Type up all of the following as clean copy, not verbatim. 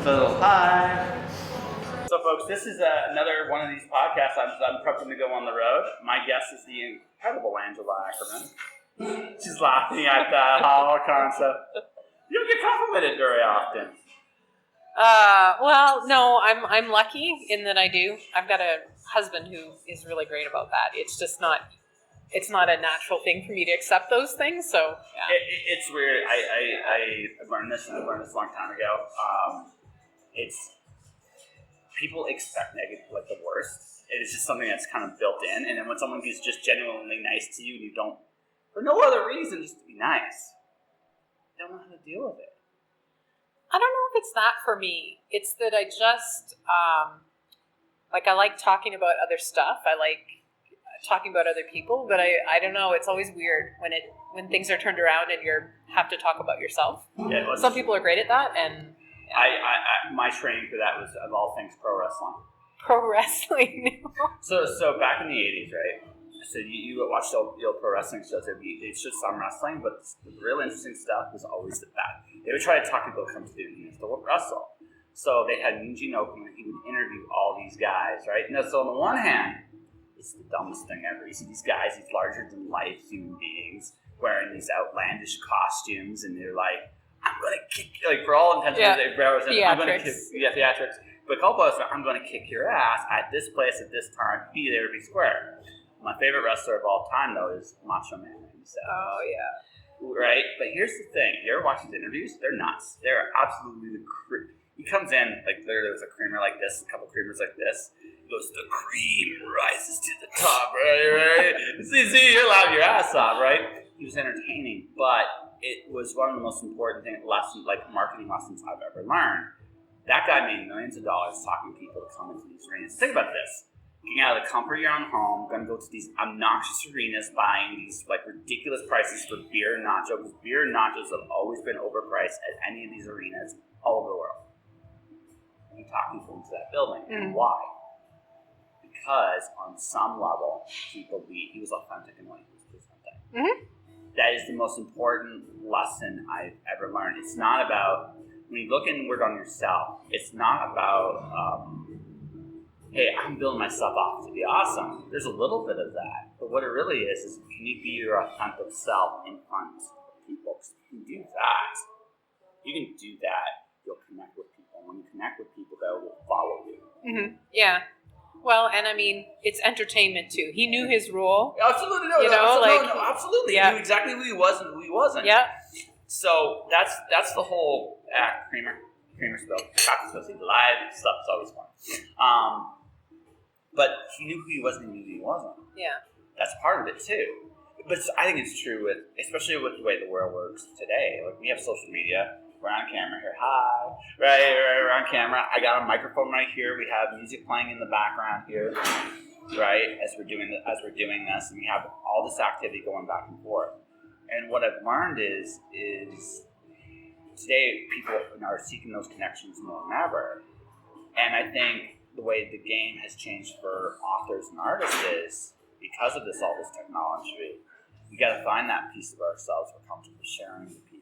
So, hi. So, folks, this is another one of these podcasts. I'm prepping to go on the road. My guest is the incredible Angela Ackerman. She's laughing at the whole concept. You don't get complimented very often. Well, no, I'm lucky in that I do. I've got a husband who is really great about that. It's just not. It's not a natural thing for me to accept those things. So yeah. It's weird. I learned this, and I learned this a long time ago. It's people expect negative, like the worst. It's just something that's kind of built in. And then when someone is just genuinely nice to you, and you don't, for no other reason, just to be nice, you don't know how to deal with it. I don't know if it's that for me. It's that I just I like talking about other stuff. I like talking about other people, but I don't know. It's always weird when things are turned around and you have to talk about yourself. Yeah, some people are great at that, and I my training for that was of all things pro wrestling. Pro wrestling. So back in the 80s, right? So you watched the old pro wrestling shows. They'd show some wrestling, but the real interesting stuff was always the back. They would try to talk people to come to the units to wrestle. So they had Eugene Oakland, and he would interview all these guys, right? Now, so on the one hand, it's the dumbest thing ever. You see these guys, these larger-than-life human beings, wearing these outlandish costumes, and they're like, I'm going to kick, like, for all intents and purposes, I'm going to kick, theatrics. But a couple of us, I'm going to kick your ass at this place at this time, be there, be square. My favorite wrestler of all time, though, is Macho Man himself. Oh, yeah. Right? But here's the thing. You ever watch his interviews? They're nuts. They're absolutely he comes in, like, there was a creamer like this, a couple creamers like this. He goes, the cream rises to the top, right? see, you're laughing your ass off, right? He was entertaining, but it was one of the most important lessons, like marketing lessons I've ever learned. That guy made millions of dollars talking to people to come into these arenas. Think about this. Getting out of the comfort of your own home, going to go to these obnoxious arenas, buying these like ridiculous prices for beer and nachos, because beer and nachos have always been overpriced at any of these arenas all over the world. And he talked people into that building. And why? Because on some level, he believed he was authentic in what he was presenting. Mm-hmm. That is the most important lesson I've ever learned. It's not about, when you look inward on yourself, it's not about, hey, I'm building myself off to be awesome. There's a little bit of that. But what it really is can you be your authentic self in front of people? Because you can do that. You can do that. You'll connect with people. When you connect with people, they will follow you. Mm-hmm. Yeah. Well, and I mean, it's entertainment too. He knew his role. Absolutely. No, absolutely. Yeah. He knew exactly who he was and who he wasn't. Yeah. So that's the whole creamer spill. Chocolate spill. See, live stuff is always fun. But he knew who he was and he knew who he wasn't. Yeah. That's part of it too. But I think it's true especially with the way the world works today. Like we have social media. We're on camera here. Hi. Right, we're on camera. I got a microphone right here. We have music playing in the background here. Right, as we're doing this, and we have all this activity going back and forth. And what I've learned is today people are seeking those connections more than ever. And I think the way the game has changed for authors and artists is because of all this technology, we got to find that piece of ourselves we're comfortable sharing with people.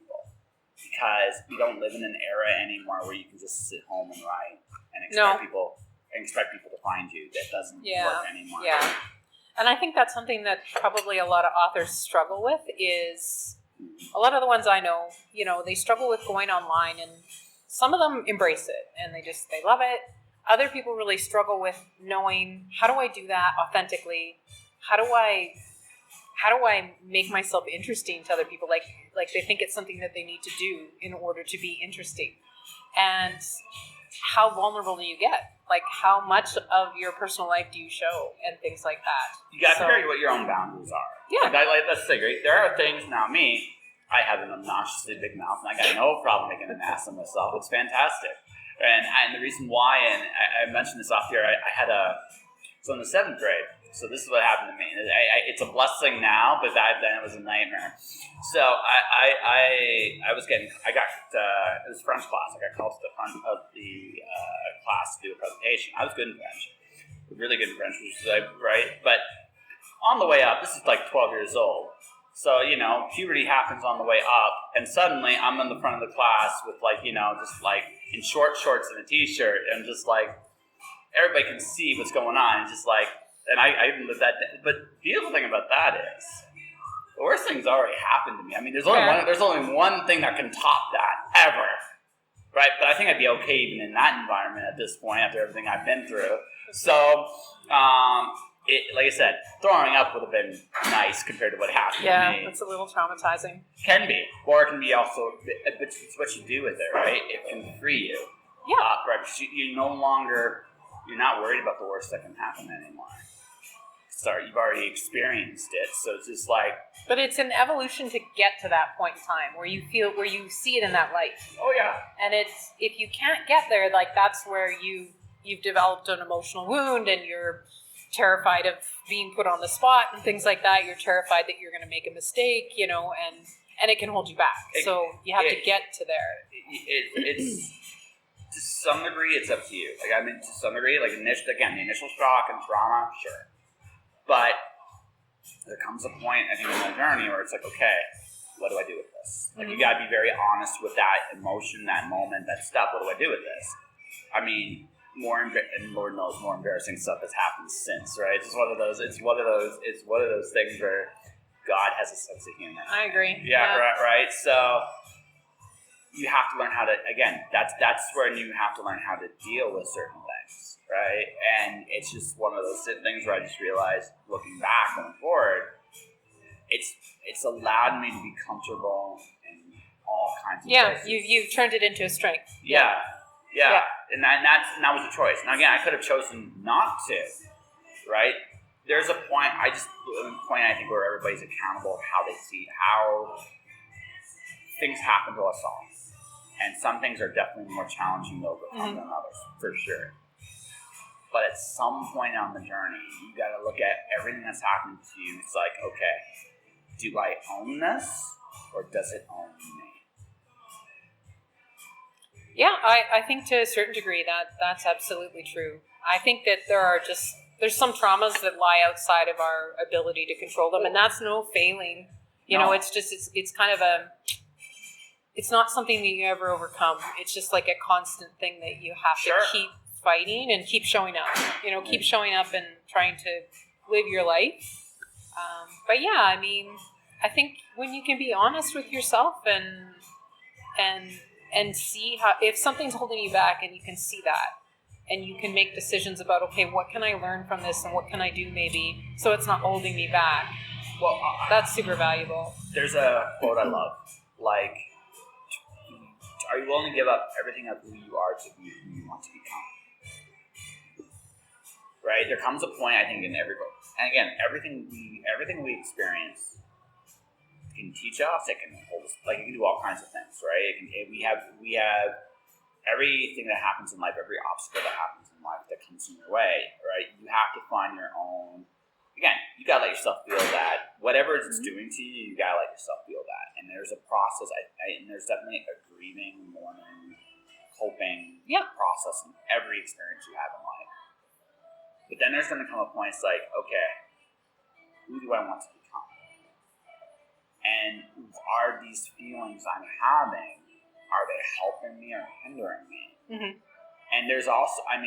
Because we don't live in an era anymore where you can just sit home and write and expect people to find you. That doesn't work anymore. Yeah. And I think that's something that probably a lot of authors struggle with is a lot of the ones I know, they struggle with going online, and some of them embrace it and they love it. Other people really struggle with knowing, how do I do that authentically? How do I make myself interesting to other people? Like they think it's something that they need to do in order to be interesting. And how vulnerable do you get? Like, how much of your personal life do you show and things like that? You got to figure out what your own boundaries are. Yeah. Let's say, right? There are things, now me, I have an obnoxiously big mouth and I got no problem making an ass of myself. It's fantastic. And the reason why, and I mentioned this off here, so in the 7th grade, so this is what happened to me. It's a blessing now, but back then it was a nightmare. So it was French class. I got called to the front of the class to do a presentation. I was good in French, really good in French, which is right. But on the way up, this is like 12 years old. So, puberty happens on the way up, and suddenly I'm in the front of the class with just like in short shorts and a t-shirt, and just like everybody can see what's going on. And just like, and I even lived that. But the beautiful thing about that is, the worst thing's already happened to me. I mean, there's only one thing that can top that ever, right? But I think I'd be okay even in that environment at this point after everything I've been through. So, like I said, throwing up would have been nice compared to what happened to me. Yeah, it's a little traumatizing. Can be, or it can be also. It's what you do with it, right? It can free you. Yeah. Right. You're not worried about the worst that can happen anymore. You've already experienced it, so it's just like. But it's an evolution to get to that point in time where you see it in that light. Oh yeah. And it's, if you can't get there, like that's where you've developed an emotional wound, and you're terrified of being put on the spot and things like that. You're terrified that you're going to make a mistake, and it can hold you back. So you have to get to there. It's to some degree, it's up to you. Like, I mean, to some degree, like the initial shock and trauma, sure. But there comes a point, I think, in the journey where it's like, okay, what do I do with this? Like, you got to be very honest with that emotion, that moment, that stuff. What do I do with this? I mean, and Lord knows more embarrassing stuff has happened since, right? It's one of those things where God has a sense of humor. I agree. Yeah. Right. So you have to learn how to. Again, that's when you have to learn how to deal with certain things, right? And it's just one of those things where I just realized, looking back, going forward, it's allowed me to be comfortable in all kinds of places. Yeah, you've turned it into a strength. Yeah. And that was a choice. Now again, I could have chosen not to, right? There's a point I think where everybody's accountable of how things happen to us all. And some things are definitely more challenging to overcome than others, for sure. But at some point on the journey, you got to look at everything that's happened to you. It's like, okay, do I own this, or does it own me? Yeah, I think to a certain degree that's absolutely true. I think that there's some traumas that lie outside of our ability to control them, and that's no failing. It's kind of it's not something that you ever overcome. It's just like a constant thing that you have to keep fighting and keep showing up. Keep showing up and trying to live your life. But yeah, I mean, I think when you can be honest with yourself and see how, if something's holding you back, and you can see that, and you can make decisions about, okay, what can I learn from this, and what can I do maybe so it's not holding me back. Well, that's super valuable. There's a quote I love, like, are you willing to give up everything of who you are to be who you want to become? Right? There comes a point, I think, in everybody, and again, everything we experience can teach us. It can hold us, like, it can do all kinds of things, right? We have everything that happens in life, every obstacle that happens in life that comes in your way, right? You have to find your own. Again, you gotta let yourself feel that. Whatever it's doing to you, you gotta let yourself feel that. And there's a process, and there's definitely a grieving, mourning, coping process in every experience you have in life. But then there's gonna come a point, it's like, okay, who do I want to become? And are these feelings I'm having, are they helping me or hindering me? Mm-hmm. And there's also, I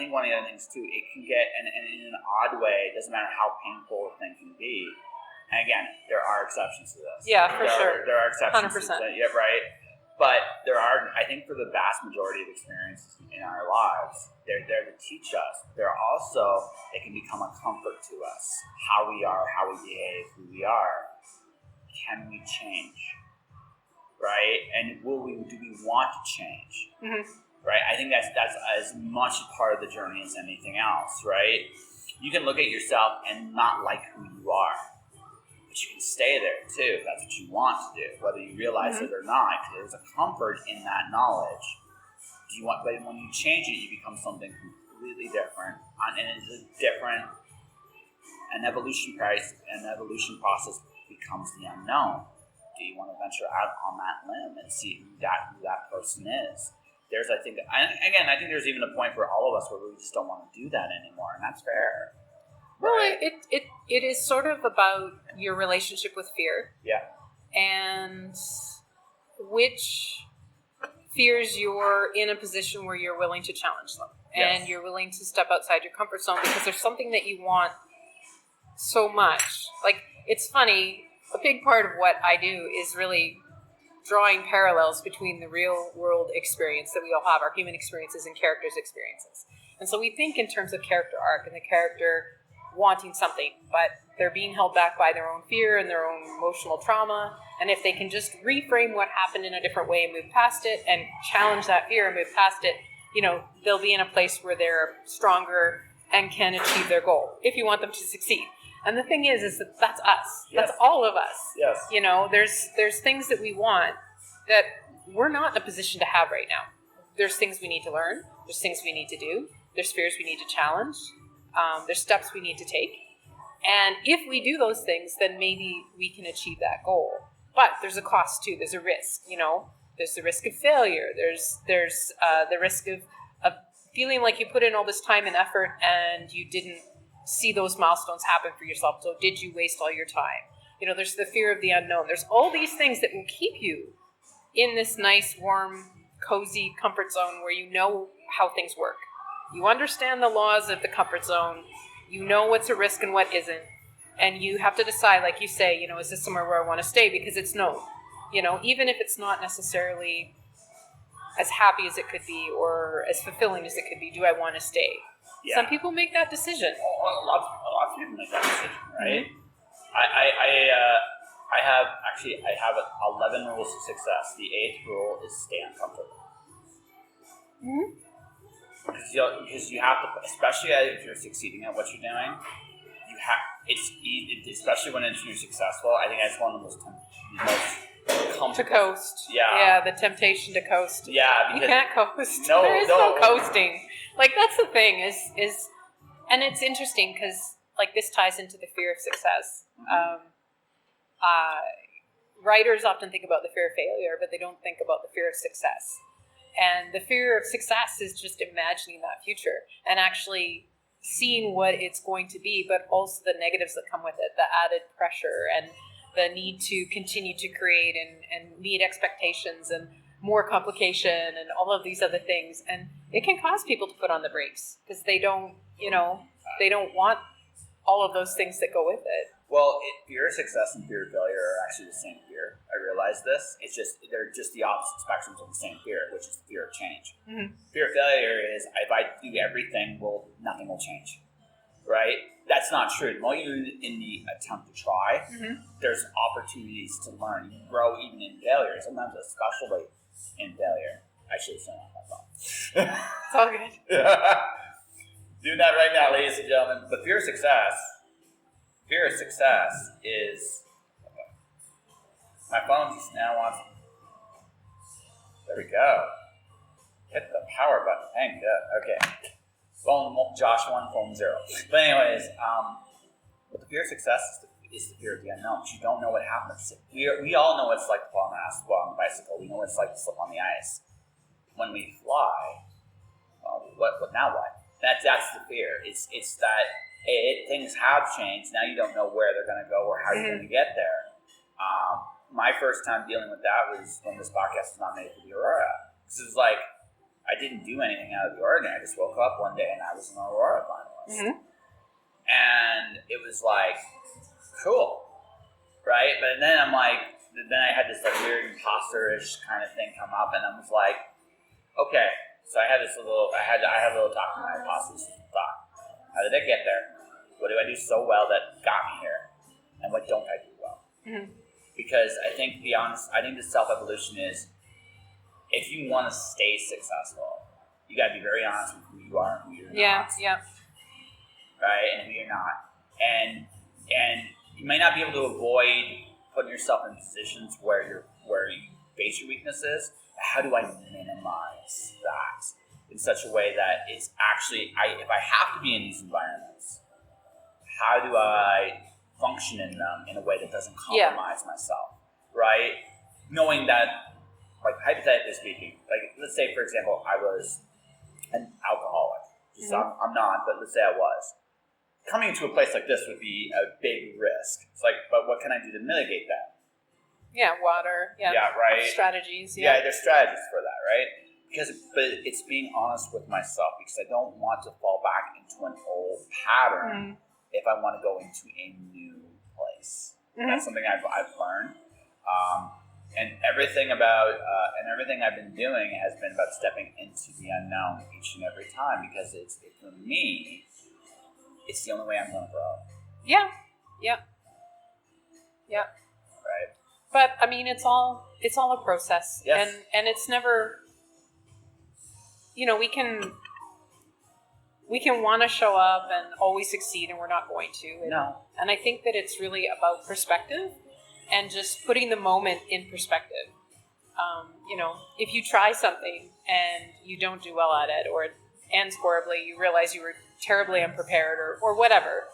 think one of the other things too, it can get, and in an odd way, it doesn't matter how painful a thing can be. And again, there are exceptions to this. Yeah, for sure. There are exceptions 100%. to that, yeah, right? But there are, I think, for the vast majority of experiences in our lives, they're there to teach us. They're also, they can become a comfort to us. How we are, how we behave, who we are. Can we change? Right? And do we want to change? Mm-hmm. Right? I think that's as much part of the journey as anything else, right? You can look at yourself and not like who you are. But you can stay there too if that's what you want to do, whether you realize it or not. There's a comfort in that knowledge. But when you change it, you become something completely different. And it's an evolution process becomes the unknown. Do you want to venture out on that limb and see who that person is? I think there's even a point for all of us where we just don't want to do that anymore, and that's fair. Well, Right. it is sort of about your relationship with fear Yeah. and which fears you're in a position where you're willing to challenge them and Yes. you're willing to step outside your comfort zone because there's something that you want so much. Like, it's funny, a big part of what I do is really drawing parallels between the real world experience that we all have, our human experiences and characters' experiences. And so we think in terms of character arc and the character wanting something, but they're being held back by their own fear and their own emotional trauma. And if they can just reframe what happened in a different way and move past it and challenge that fear and move past it, they'll be in a place where they're stronger and can achieve their goal if you want them to succeed. And the thing is that that's us. Yes. That's all of us. Yes. There's things that we want that we're not in a position to have right now. There's things we need to learn. There's things we need to do. There's fears we need to challenge. There's steps we need to take. And if we do those things, then maybe we can achieve that goal. But there's a cost too. There's a risk. There's the risk of failure. There's the risk of feeling like you put in all this time and effort and you didn't see those milestones happen for yourself. So did you waste all your time? There's the fear of the unknown. There's all these things that will keep you in this nice, warm, cozy comfort zone where you know how things work. You understand the laws of the comfort zone. You know what's a risk and what isn't. And you have to decide, like you say, is this somewhere where I want to stay? Because it's known. Even if it's not necessarily as happy as it could be or as fulfilling as it could be, do I want to stay? Yeah. Some people make that decision. A lot of people make that decision, right? Mm-hmm. I have 11 rules of success. The 8th rule is stay uncomfortable. Mm-hmm. Because you have to, especially if you're succeeding at what you're doing, especially when you're successful. I think that's one of the most comfortable. To coast. Yeah. The temptation to coast. Yeah, you can't coast. No, there is no coasting. Like, that's the thing is, and it's interesting because like this ties into the fear of success. Mm-hmm. Writers often think about the fear of failure, but they don't think about the fear of success. And the fear of success is just imagining that future and actually seeing what it's going to be, but also the negatives that come with it, the added pressure and the need to continue to create and meet expectations and more complication and all of these other things. And it can cause people to put on the brakes because they don't want all of those things that go with it. Well, fear of success and fear of failure are actually the same fear. I realize this. They're just the opposite spectrums of the same fear, which is the fear of change. Mm-hmm. Fear of failure is if I do everything, nothing will change, right? That's not true. The more you do in the attempt to try, mm-hmm. there's opportunities to learn. You grow even in failure. Sometimes, especially in failure. I should have turned off my phone. It's all good. Doing that right now, ladies and gentlemen. But fear of success is, my phone just now wants, there we go. Hit the power button. Thank God. Okay. Phone Josh 1, phone 0. But anyways, but the fear of success is the fear of the unknown. You don't know what happens. We all know what it's like to fall on a bicycle. We know what it's like to slip on the ice. When we fly, what now what? That's the fear. It's that things have changed. Now you don't know where they're going to go or how you're going to get there. My first time dealing with that was when this podcast was nominated for the Aurora. Because it was like, I didn't do anything out of the ordinary. I just woke up one day and I was an Aurora finalist. Mm-hmm. And it was like, cool, right? But then I'm like, then I had this like weird imposter-ish kind of thing come up, and I was like, okay. So I had a little talk with my imposter thought. How did I get there? What do I do so well that got me here? And what don't I do well? Mm-hmm. Because I think the self-evolution is, if you want to stay successful, you got to be very honest with who you are and who you're not. Yeah. Right? And who you're not. And you may not be able to avoid putting yourself in positions where you face your weaknesses. How do I minimize that in such a way that it's actually, if I have to be in these environments, how do I function in them in a way that doesn't compromise myself, right? Knowing that, like, hypothetically speaking, like, let's say, for example, I was an alcoholic. Mm-hmm. I'm not, but let's say I was. coming to a place like this would be a big risk. It's like, but what can I do to mitigate that? Yeah, water. Yeah, right. Strategies. Yeah, there's strategies for that, right? But it's being honest with myself because I don't want to fall back into an old pattern if I want to go into a new place. That's something I've learned, and everything I've been doing has been about stepping into the unknown each and every time because for me, it's the only way I'm going to grow. Yeah. Right. But I mean, it's all a process, yes. and it's never. We can want to show up and always succeed, and we're not going to. No. And I think that it's really about perspective and just putting the moment in perspective. If you try something and you don't do well at it, or it ends horribly, you realize you were terribly unprepared, or whatever.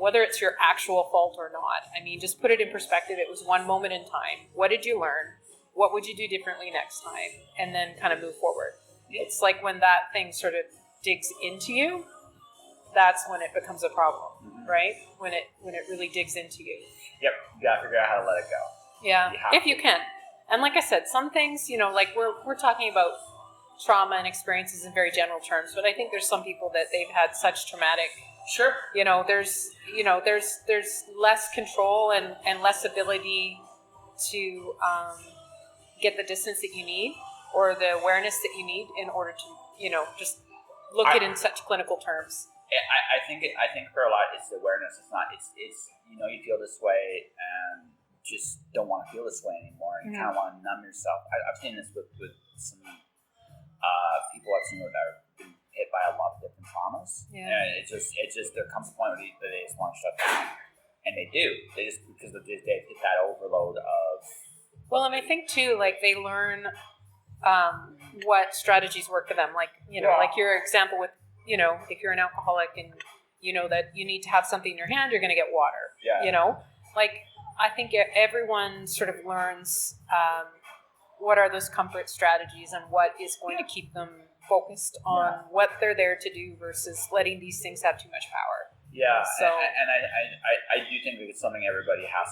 Whether it's your actual fault or not. I mean, just put it in perspective. It was one moment in time. What did you learn? What would you do differently next time? And then kind of move forward. It's like when that thing sort of digs into you, that's when it becomes a problem, right? When it really digs into you. Yep, you gotta figure out how to let it go. Yeah, if you can. And like I said, some things, like we're talking about trauma and experiences in very general terms, but I think there's some people that they've had such traumatic. Sure. There's less control and less ability to get the distance that you need or the awareness that you need in order to, just look at it in such clinical terms. I think for a lot it's the awareness. It's not. It's you feel this way and just don't want to feel this way anymore. And you kind of want to numb yourself. I've seen this with some people I've seen that have been hit by a lot of different traumas. Yeah. And it just there comes a point where they just want to shut down, and they do. They just because they hit that overload of. Well, and I think too, like they learn what strategies work for them. Like like your example with if you're an alcoholic and you know that you need to have something in your hand, you're going to get water. Yeah. Like I think everyone sort of learns what are those comfort strategies and what is going to keep them focused on what they're there to do versus letting these things have too much power. Yeah, so, and I do think that it's something everybody has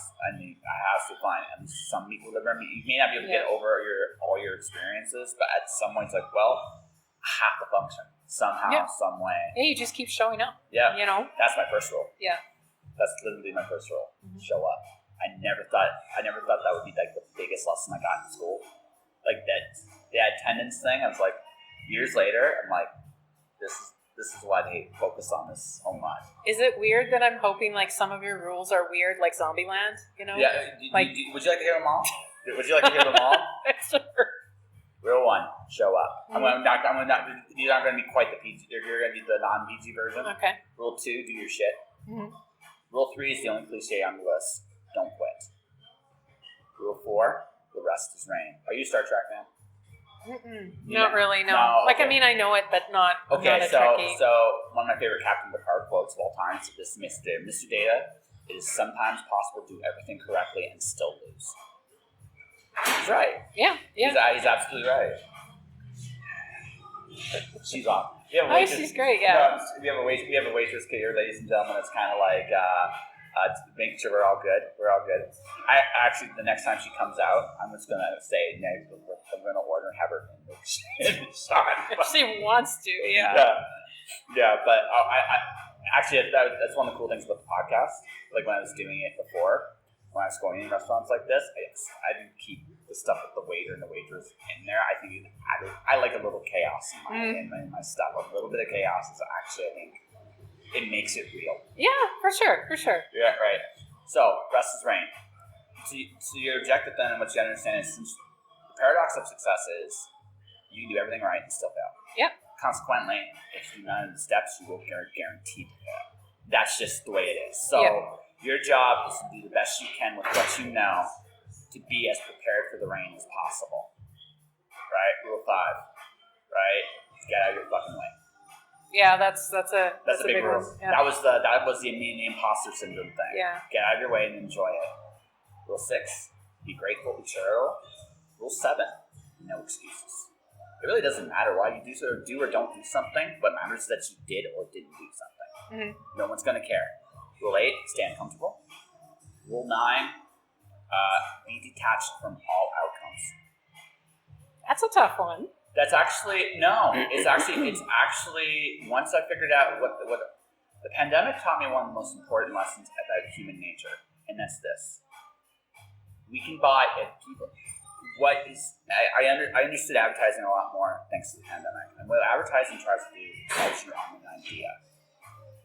to find. And some people you may not be able to get over all your experiences, but at some point it's like, well, I have to function somehow, some way. Yeah, you just keep showing up. Yeah, that's my first rule. Yeah, that's literally my first rule. Show up. I never thought that would be like the biggest lesson I got in school. Like that, the attendance thing. I was like, years later, I'm like, this is why they focus on this so much. Is it weird that I'm hoping like some of your rules are weird, like Zombieland? Yeah. Would you like to hear them all? Would you like to hear them all? Sure. Rule 1: show up. These aren't going to be quite the PG. You're going to be the non-PG version. Okay. Rule 2: do your shit. Rule 3 is the only cliche on the list. Don't quit. Rule 4: the rest is rain. Are you a Star Trek fan? Not really, no. Like, okay. I mean, I know it, but not. Okay, not a so Trekkie. So one of my favorite Captain Picard quotes of all time is this: Mr. Data, it is sometimes possible to do everything correctly and still lose. He's right. Yeah. He's absolutely right. She's on. She's great. Yeah. We have a waitress here, ladies and gentlemen. It's kind of like making sure we're all good. I actually, the next time she comes out, I'm just gonna say, I'm gonna order and have her in shot. If she wants to, yeah. But I actually that's one of the cool things about the podcast. Like when I was doing it before, when I was going in restaurants like this, I didn't keep the stuff with the waiter and the waitress in there. I think I like a little chaos in my stuff. A little bit of chaos is actually, I think, it makes it real. Yeah, for sure. Yeah, right. So, rest is rain. So your objective then, and what you understand is, since the paradox of success is, you can do everything right and still fail. Yep. Consequently, if you do none of the steps, you will guarantee to fail. That's just the way it is. So, your job is to do the best you can with what you know to be as prepared for the rain as possible. Right? Rule 5. Right? Get out of your fucking way. Yeah, that's a big rule. Yeah. That was the imposter syndrome thing. Yeah. Get out of your way and enjoy it. Rule 6: be grateful, be charitable. Rule 7: no excuses. It really doesn't matter why you do or don't do something. What matters is that you did or didn't do something. Mhm. No one's going to care. Rule 8, stay uncomfortable. Rule 9, be detached from all outcomes. That's a tough one. That's actually, no, it's actually, once I figured out what the pandemic taught me one of the most important lessons about human nature, and that's this. We can buy, if people, I understood advertising a lot more thanks to the pandemic. And what advertising tries to do is sell you on an idea.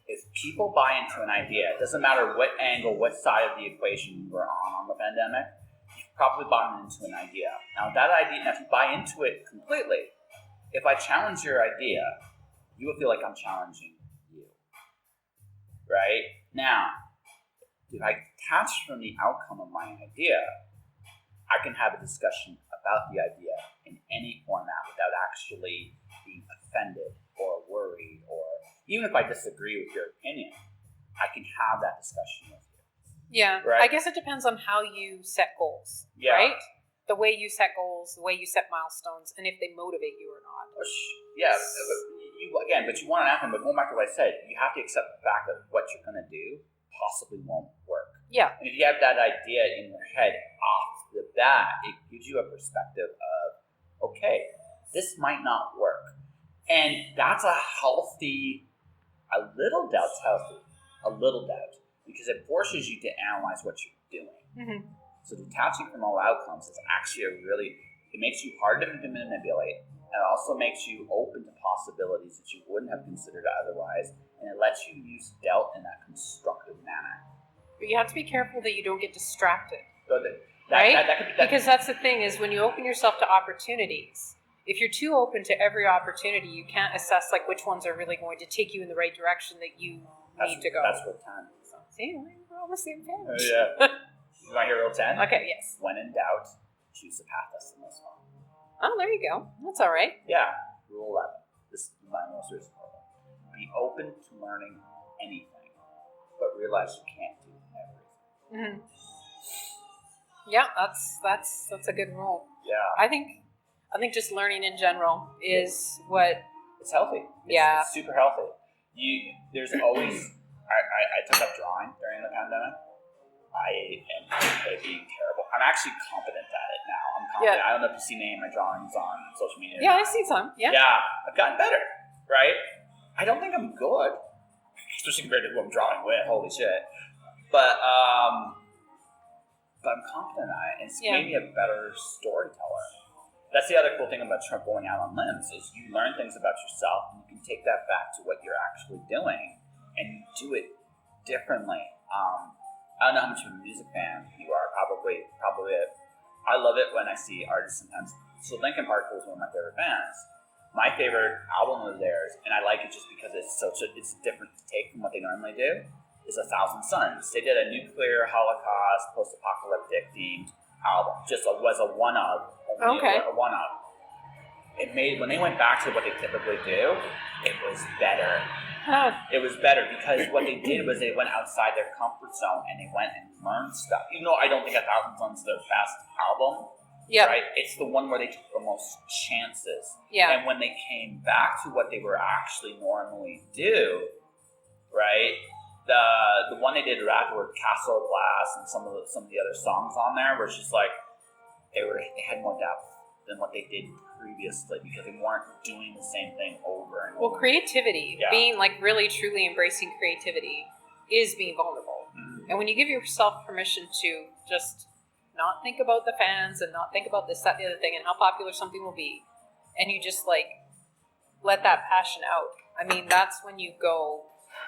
If people buy into an idea, it doesn't matter what angle, what side of the equation you were on the pandemic, you've probably bought into an idea. Now, that idea, if you buy into it completely, if I challenge your idea, you will feel like I'm challenging you. Right? Now, if I detach from the outcome of my idea, I can have a discussion about the idea in any format without actually being offended or worried, or even if I disagree with your opinion, I can have that discussion with you. Yeah. Right? I guess it depends on how you set goals, Yeah. right? The way you set goals, the way you set milestones, and if they motivate you or not. Yeah, but you want an outcome. But going back to what I said, you have to accept the fact that what you're going to do possibly won't work. Yeah. And if you have that idea in your head off the bat, it gives you a perspective of, okay, this might not work. And that's a little doubt's healthy, a little doubt, because it forces you to analyze what you're doing. Mm-hmm. So detaching from all outcomes is actually it makes you harder to manipulate, and it also makes you open to possibilities that you wouldn't have considered otherwise, and it lets you use doubt in that constructive manner. But you have to be careful that you don't get distracted. So Right? Because that's the thing, is when you open yourself to opportunities, if you're too open to every opportunity, you can't assess like which ones are really going to take you in the right direction that you need to go. That's Rule 10. So, see, we're on the same page. Yeah. You want to hear Rule 10? Okay, yes. When in doubt, choose the path that's the most fun. Oh, there you go. That's all right. Yeah. Rule 11. This is my most recent rule. Be open to learning anything, but realize you can't do everything. Mm-hmm. Yeah, that's a good rule. Yeah. I think just learning in general is what. It's healthy. It's super healthy. There's always. I took up drawing during the pandemic. I am being terrible. I'm actually competent at it now. I'm confident. Yeah. I don't know if you see any of my drawings on social media. Yeah, I see some. Yeah. Yeah, I've gotten better. Right. I don't think I'm good, especially compared to who I'm drawing with. Holy shit. But I'm confident at it, and it's made me a better storyteller. That's the other cool thing about going out on limbs is you learn things about yourself, and you can take that back to what you're actually doing, and you do it differently. I don't know how much of a music fan you are. Probably. I love it when I see artists sometimes. So Linkin Park was one of my favorite bands. My favorite album of theirs, and I like it just because it's a different take from what they normally do, is 1,000 Suns. They did a nuclear holocaust, post-apocalyptic themed album. Just was a one-of. Okay. A one-of. It made, when they went back to what they typically do, it was better. Huh. It was better because what they did was they went outside their comfort zone and they went and learned stuff. Even though I don't think 1,000 Suns is their best album, right? It's the one where they took the most chances. Yeah. And when they came back to what they were actually normally do, right? The one they did afterward, Castle Glass, and some of the other songs on there, were just like they had more depth than what they did previously because they weren't doing the same thing over and over. Well, creativity, being like really truly embracing creativity, is being vulnerable. Mm-hmm. And when you give yourself permission to just not think about the fans and not think about this, that, the other thing, and how popular something will be, and you just like let that passion out, I mean, that's when you go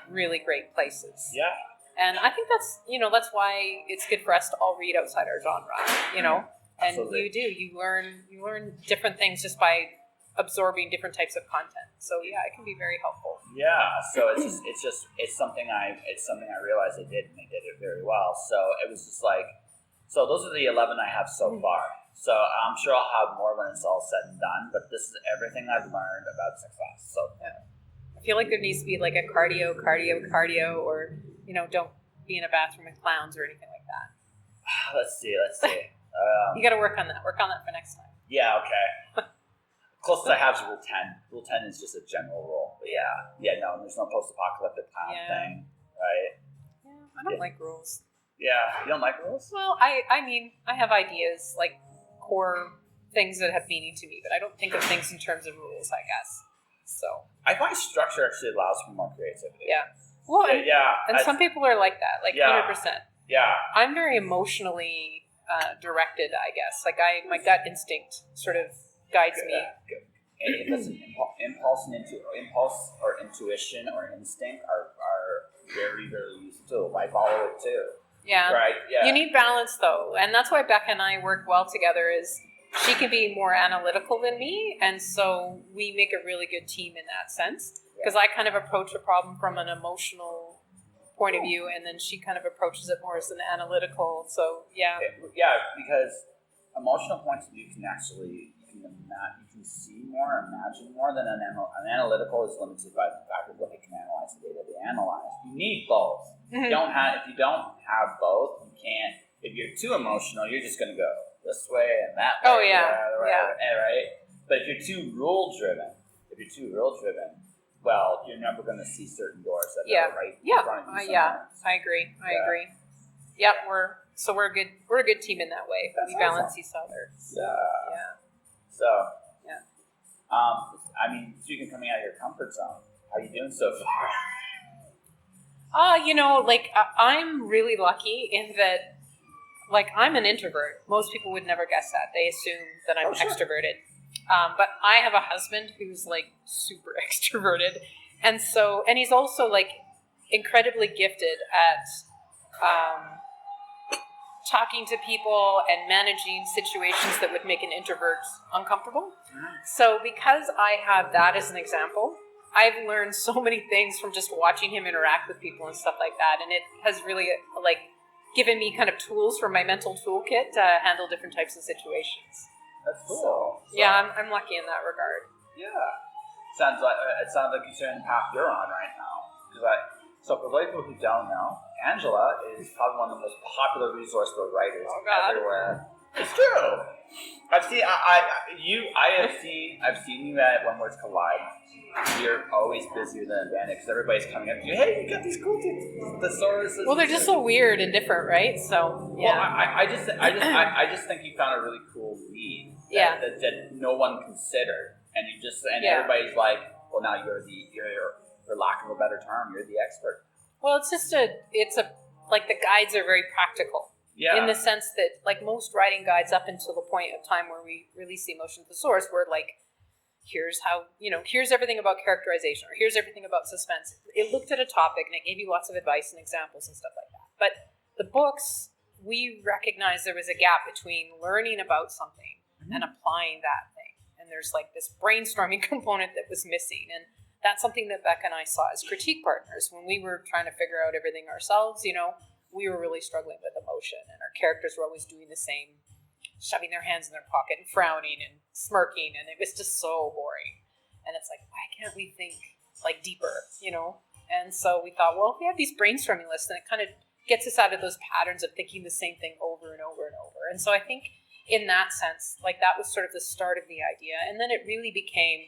really great places. Yeah. And I think that's why it's good for us to all read outside our genre, And Absolutely. you learn different things just by absorbing different types of content. So yeah, it can be very helpful. Yeah. So it's something I realized they did, and they did it very well. So it was just like, so those are the 11 I have so far. So I'm sure I'll have more when it's all said and done. But this is everything I've learned about success. So yeah. I feel like there needs to be like a cardio, or don't be in a bathroom with clowns or anything like that. Let's see. You got to work on that. Work on that for next time. Yeah, okay. Closest I have is Rule 10. Rule 10 is just a general rule. But no, there's no post-apocalyptic kind of thing, right? Yeah, I don't like rules. Yeah, you don't like rules? Well, I mean, I have ideas, like core things that have meaning to me, but I don't think of things in terms of rules, I guess. So I find structure actually allows for more creativity. Yeah. Well, and I- some people are like that, like 100%. Yeah. I'm very emotionally directed, I guess. Like my gut instinct sort of guides me. Good. And listen, impulse or intuition or instinct are very, very useful. I follow it too. Yeah. Right. Yeah. You need balance though, and that's why Becca and I work well together. Is she can be more analytical than me, and so we make a really good team in that sense. Because I kind of approach a problem from an emotional point of view, and then she kind of approaches it more as an analytical. So yeah, because emotional points of view can actually you can see more, imagine more than an analytical is limited by the fact of what it can analyze the data they analyze. You need both. Mm-hmm. If you don't have both, you can't. If you're too emotional, you're just going to go this way and that way. Oh yeah, right. But if you're too rule driven, well, you're never going to see certain doors that are right in front of you. I agree. Yep, we're a good team in that way. That's we balance awesome. each other. So I mean, speaking of coming out of your comfort zone, how are you doing so far? I'm really lucky in that, like, I'm an introvert. Most people would never guess that. They assume that I'm extroverted. But I have a husband who's like super extroverted, and he's also like incredibly gifted at talking to people and managing situations that would make an introvert uncomfortable. So because I have that as an example, I've learned so many things from just watching him interact with people and stuff like that, and it has really like given me kind of tools for my mental toolkit to handle different types of situations. That's cool. I'm lucky in that regard. Yeah, it sounds like you're in the path you're on right now. So for those people who don't know, Angela is probably one of the most popular resource for writers everywhere. It's true. I've seen you at When Words Collide. You're always busier than Bandit because everybody's coming up to you. Hey, you got these cool thesauruses. Well, they're just so weird and different, right? So yeah. Well, I just think you found a really cool lead that no one considered, and everybody's like, well, now you're for lack of a better term, you're the expert. Well, it's like the guides are very practical. Yeah. In the sense that, like most writing guides up until the point of time where we release the emotion thesaurus, we're like, here's everything about characterization, or here's everything about suspense. It looked at a topic and it gave you lots of advice and examples and stuff like that. But the books, we recognized there was a gap between learning about something and applying that thing. And there's like this brainstorming component that was missing. And that's something that Becca and I saw as critique partners. When we were trying to figure out everything ourselves, we were really struggling with emotion, and our characters were always doing the same, shoving their hands in their pocket and frowning and smirking, and it was just so boring. And it's like, why can't we think like deeper, And so we thought, well, if we have these brainstorming lists, then it kind of gets us out of those patterns of thinking the same thing over and over and over. And so I think in that sense, like that was sort of the start of the idea. And then it really became,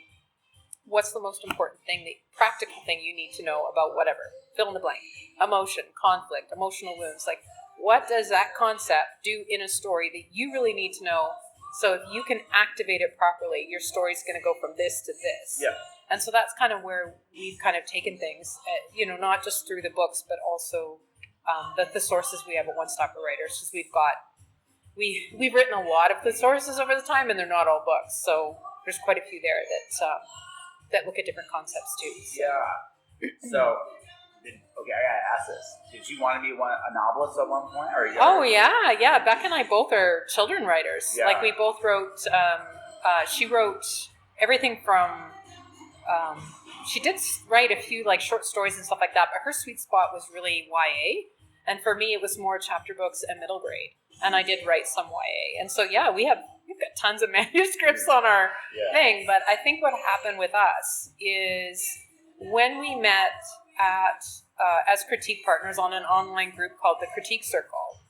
what's the most important thing, the practical thing you need to know about whatever, fill in the blank, emotion, conflict, emotional wounds, like what does that concept do in a story that you really need to know? So if you can activate it properly, your story's going to go from this to this. Yeah. And so that's kind of where we've kind of taken things, not just through the books, but also the sources we have at One Stopper Writers, because we've written a lot of thesaurus over the time, and they're not all books. So there's quite a few there that look at different concepts too. So. Yeah. So, I gotta ask this: did you want to be a novelist at one point, or? Yeah. Becca and I both are children writers. Yeah. Like we both wrote. She wrote everything from. She did write a few like short stories and stuff like that, but her sweet spot was really YA, and for me it was more chapter books and middle grade. And I did write some YA, and so we've got tons of manuscripts on our thing. But I think what happened with us is when we met as critique partners on an online group called the Critique Circle,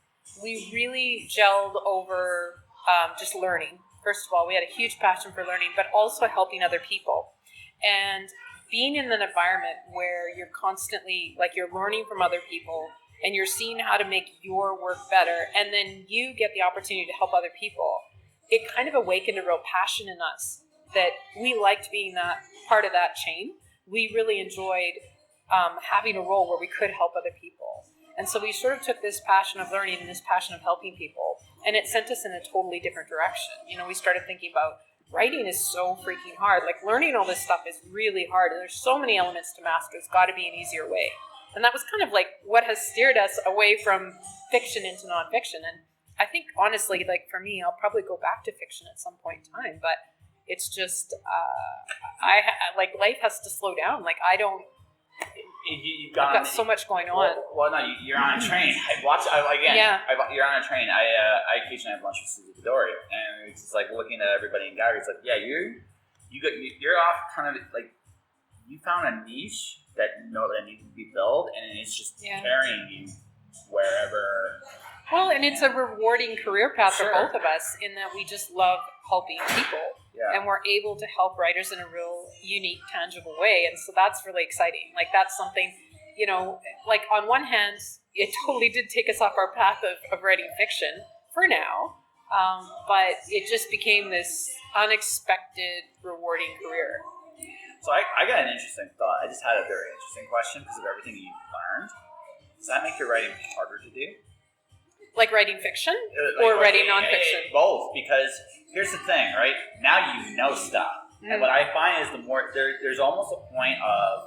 we really gelled over just learning. First of all, we had a huge passion for learning, but also helping other people. And being in an environment where you're constantly, like, you're learning from other people and you're seeing how to make your work better, and then you get the opportunity to help other people, it kind of awakened a real passion in us that we liked being that part of that chain. We really enjoyed having a role where we could help other people. And so we sort of took this passion of learning and this passion of helping people, and it sent us in a totally different direction. You know, we started thinking about writing is so freaking hard. Like, learning all this stuff is really hard, and there's so many elements to master. It's got to be an easier way. And that was kind of like what has steered us away from fiction into nonfiction. And I think, honestly, like, for me, I'll probably go back to fiction at some point in time, but it's just, like, life has to slow down. Like, I don't, You've I've got so much going on. Well, no, you're on a train. You're on a train. I occasionally have lunch with Susie Dori, and it's just like looking at everybody in gallery. It's like, yeah, you're off kind of like, you found a niche that needs to be filled, and it's just carrying you wherever. Well, and it's a rewarding career path for both of us in that we just love helping people. Yeah. And we're able to help writers in a real unique, tangible way. And so that's really exciting. Like, that's something, you know, like, on one hand, it totally did take us off our path of writing fiction for now. But it just became this unexpected, rewarding career. So I got an interesting thought. I just had a very interesting question because of everything you've learned. Does that make your writing harder to do? Like writing fiction or writing nonfiction? Both, because here's the thing, right? Now you know stuff. And what I find is the more, there's almost a point of,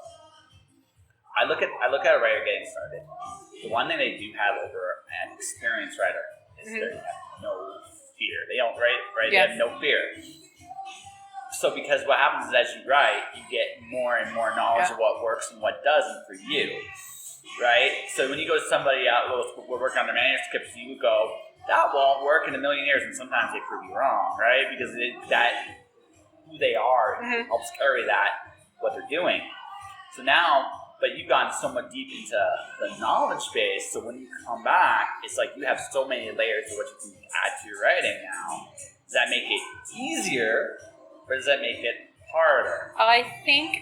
I look at a writer getting started. The one thing they do have over an experienced writer is they have no fear. They don't write, they have no fear. So because what happens is as you write, you get more and more knowledge of what works and what doesn't for you. Right? So when you go to somebody out, we're working on their manuscripts, you go, that won't work in a million years, and sometimes they prove you wrong, right? Because who they are helps carry what they're doing. So now, but you've gone so much deep into the knowledge base, so when you come back, it's like you have so many layers of what you can add to your writing now. Does that make it easier, or does that make it harder? I think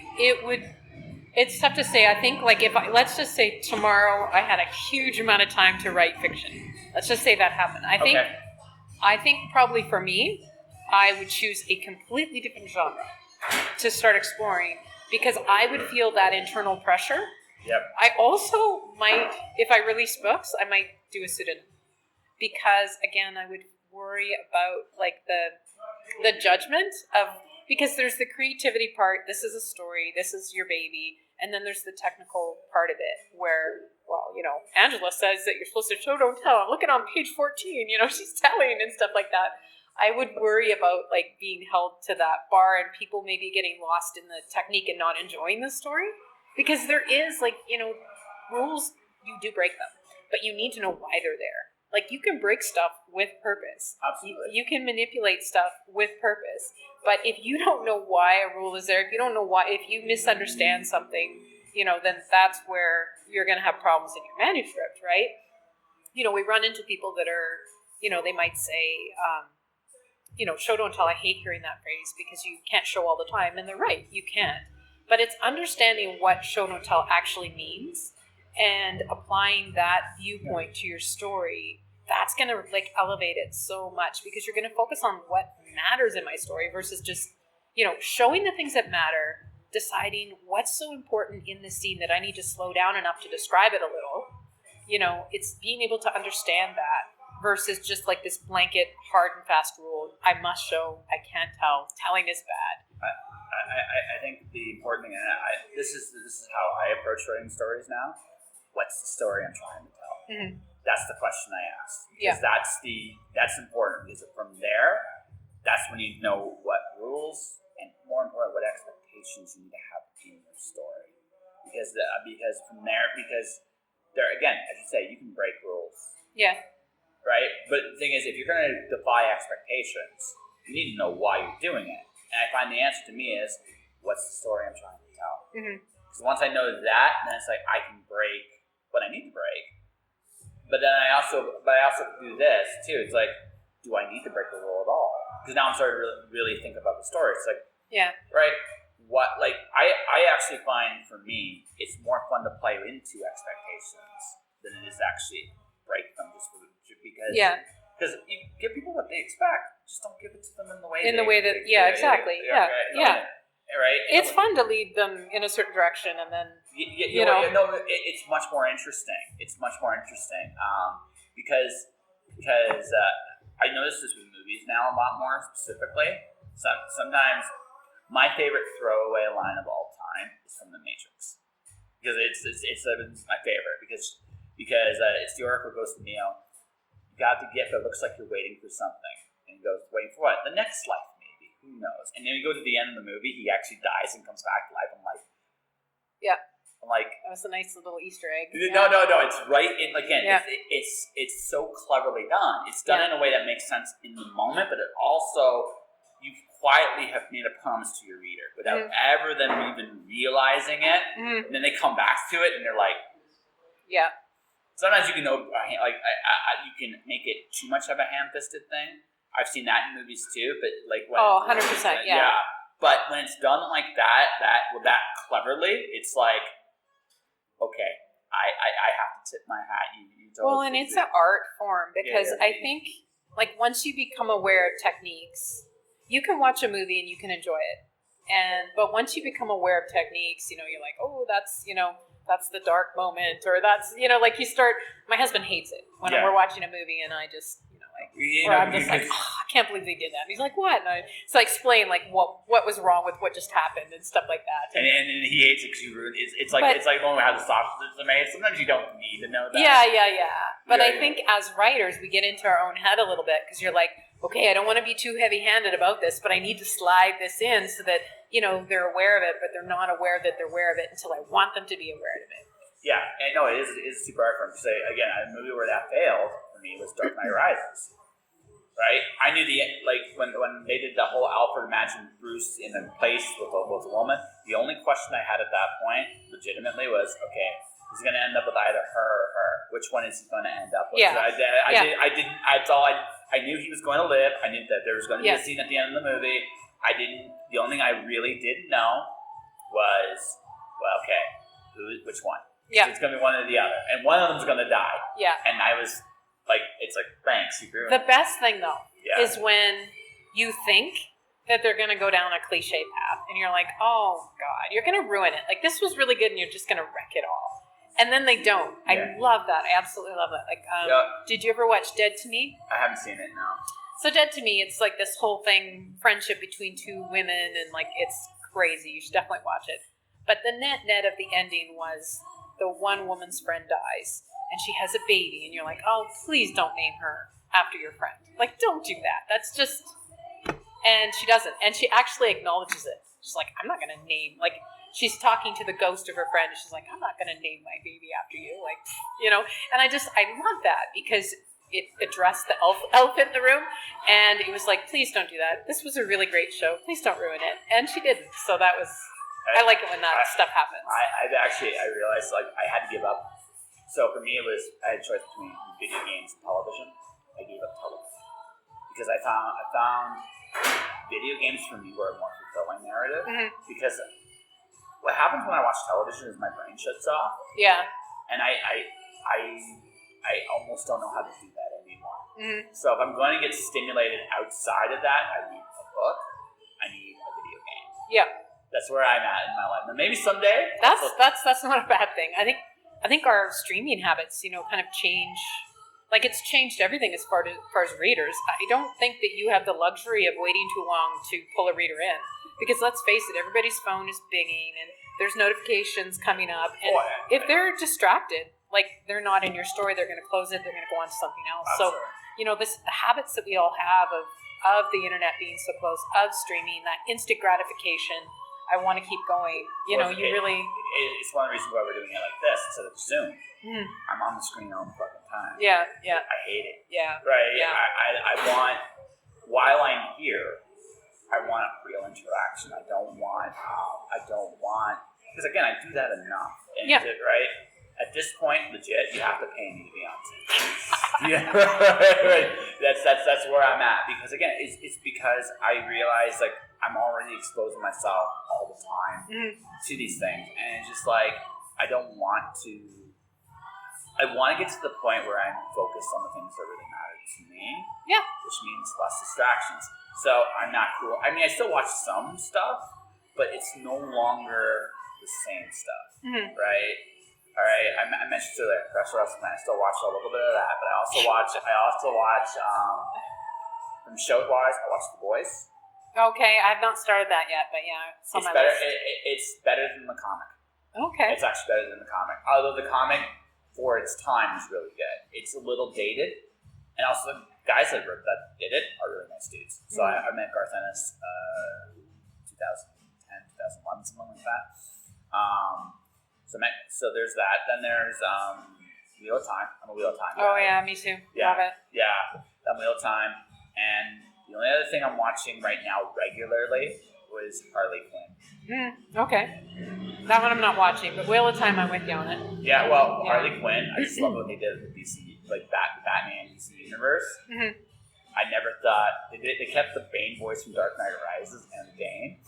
it's tough to say. I think, like, let's just say tomorrow I had a huge amount of time to write fiction. Let's just say that happened. I think probably for me, I would choose a completely different genre to start exploring because I would feel that internal pressure. Yep. I also might, if I release books, I might do a pseudonym because, again, I would worry about, like, the judgment of, because there's the creativity part. This is a story. This is your baby. And then there's the technical part of it where, well, you know, Angela says that you're supposed to show, don't tell. I'm looking on page 14, you know, she's telling and stuff like that. I would worry about, like, being held to that bar and people maybe getting lost in the technique and not enjoying the story. Because there is, like, you know, rules, you do break them, but you need to know why they're there. Like, you can break stuff with purpose. Absolutely. You can manipulate stuff with purpose. But if you don't know why a rule is there, if you don't know why, if you misunderstand something, you know, then that's where you're going to have problems in your manuscript, right? You know, we run into people that are, you know, they might say, you know, show, don't tell. I hate hearing that phrase because you can't show all the time. And they're right, you can't. But it's understanding what show, don't tell actually means and applying that viewpoint to your story. That's going to, like, elevate it so much because you're going to focus on what matters in my story versus just, you know, showing the things that matter, deciding what's so important in the scene that I need to slow down enough to describe it a little. You know, it's being able to understand that versus just like this blanket hard and fast rule. I must show, I can't tell, telling is bad. I think the important thing, and this is how I approach writing stories now. What's the story I'm trying to tell? Mm-hmm. That's the question I asked. Because that's important. Because from there, that's when you know what rules and more important, what expectations you need to have in your story. Because from there, again, as you say, you can break rules. Yeah. Right? But the thing is, if you're going to defy expectations, you need to know why you're doing it. And I find the answer to me is, what's the story I'm trying to tell? Because once I know that, then it's like I can break what I need to break. But then I also do this too. It's like, do I need to break the rule at all? Because now I'm starting to really think about the story. It's like, yeah, right. what like I actually find for me it's more fun to play into expectations than it is actually break them because because you give people what they expect, just don't give it to them in the way that exactly right. It's fun to lead them in a certain direction, and then it's much more interesting. It's much more interesting because I notice this with movies now a lot more specifically. Sometimes my favorite throwaway line of all time is from The Matrix because it's my favorite because it's the Oracle goes to Neo. You got the gift that looks like you're waiting for something, and he goes, waiting for what? The next life, maybe. Who knows? And then you go to the end of the movie, he actually dies and comes back to life. I'm like, that was a nice little Easter egg. No. It's right in again. Yeah. It's so cleverly done. It's done in a way that makes sense in the moment, but it also you quietly have made a promise to your reader without ever them even realizing it. And then they come back to it and they're like, Sometimes you can you can make it too much of a ham-fisted thing. I've seen that in movies too, but like when 100%, yeah. But when it's done like that cleverly, it's like, okay, I have to tip my hat. You totally and it's an art form because I think like once you become aware of techniques, you can watch a movie and you can enjoy it. But once you become aware of techniques, you're like, oh, that's the dark moment, or that's like you start. My husband hates it when we're watching a movie, and I just I'm just like, I can't believe they did that. And he's like, what? And so I explain like what was wrong with what just happened and stuff like that. And he hates it because you ruined it. It's like when we have the sausages are made. Sometimes you don't need to know that. Yeah. But I think as writers, we get into our own head a little bit because you're like, okay, I don't want to be too heavy-handed about this, but I need to slide this in so that they're aware of it, but they're not aware that they're aware of it until I want them to be aware of it. Yeah, and no, it is super hard for him to say. Again, a movie where that failed for me was Dark Knight Rises. Right, I knew when they did the whole Alfred imagine Bruce in a place with a woman. The only question I had at that point, legitimately, was okay, he's going to end up with either her or her. Which one is he going to end up with? Yeah. So I knew he was going to live. I knew that there was going to be a scene at the end of the movie. The only thing I really didn't know was, which one? Yeah. It's going to be one or the other, and one of them's going to die. Yeah. And I was. It's like, thanks, you ruined it. The best thing, though, is when you think that they're going to go down a cliche path, and you're like, oh, God, you're going to ruin it. Like, this was really good, and you're just going to wreck it all. And then they don't. I love that. I absolutely love that. Like, did you ever watch Dead to Me? I haven't seen it, no. So Dead to Me, it's like this whole thing, friendship between two women, and, like, it's crazy. You should definitely watch it. But the net of the ending was the one woman's friend dies. And she has a baby, and you're like, oh, please don't name her after your friend. Like, don't do that. That's just... And she doesn't. And she actually acknowledges it. She's like, I'm not going to name... Like, she's talking to the ghost of her friend, and she's like, I'm not going to name my baby after you. Like, And I love that, because it addressed the elephant in the room, and it was like, please don't do that. This was a really great show. Please don't ruin it. And she didn't. So that was... I like it when that stuff happens. I realized, like, I had to give up. So for me, I had a choice between video games and television. I gave up television because I found video games for me were a more fulfilling narrative. Mm-hmm. Because what happens when I watch television is my brain shuts off. Yeah. And I almost don't know how to do that anymore. Mm-hmm. So if I'm going to get stimulated outside of that, I need a book. I need a video game. Yeah. That's where I'm at in my life. And maybe someday. That's not a bad thing. I think our streaming habits, kind of change. Like, it's changed everything as far as readers. I don't think that you have the luxury of waiting too long to pull a reader in. Because let's face it, everybody's phone is binging, and there's notifications coming up. And if they're distracted, like, they're not in your story, they're going to close it, they're going to go on to something else. Absolutely. So, the habits that we all have of the internet being so close, of streaming, that instant gratification, I want to keep going. It's one of the reasons why we're doing it like this instead of Zoom. Mm. I'm on the screen all the fucking time. Yeah. I hate it. Yeah. Right? Yeah. I want, while I'm here, I want real interaction. I don't want, because again, I do that enough. And right? At this point, legit, you have to pay me to be on TV. Yeah, right. That's where I'm at, because again, it's because I realize like I'm already exposing myself all the time to these things, and it's just like I don't want to. I want to get to the point where I'm focused on the things that really matter to me. Yeah. Which means less distractions. So I'm not cool. I mean, I still watch some stuff, but it's no longer the same stuff, right? All right. I mentioned earlier, Professor Wrestling. I still watch a little bit of that, but I also watch. From show wise, I watch The Boys. Okay, I've not started that yet, but yeah, it's on It's my better. list. It's better than the comic. Okay. It's actually better than the comic. Although the comic, for its time, is really good. It's a little dated, and also the guys that did it are really nice dudes. So I met Garth Ennis 2010, 2011, something like that. So there's that. Then there's Wheel of Time. I'm a Wheel of Time guy. Oh yeah, me too. Yeah. Love it. Yeah, I'm Wheel of Time. And the only other thing I'm watching right now regularly was Harley Quinn. Okay. That one I'm not watching, but Wheel of Time, I'm with you on it. Yeah, well, Harley Quinn, I just love what they did with the DC, like Batman DC universe. I never thought they kept the Bane voice from Dark Knight Rises and Bane,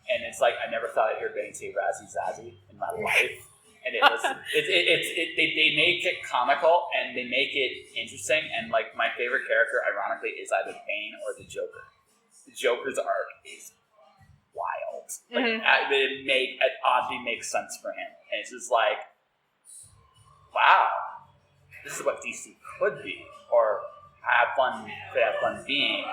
and it's like I never thought I'd hear Bane say "Razzie Zazzy" in my life, and it was they make it comical and they make it interesting, and like my favorite character, ironically, is either Bane or the Joker. The Joker's arc is wild. Like it oddly makes sense for him, and it's just like, wow, this is what DC could be, or could have fun being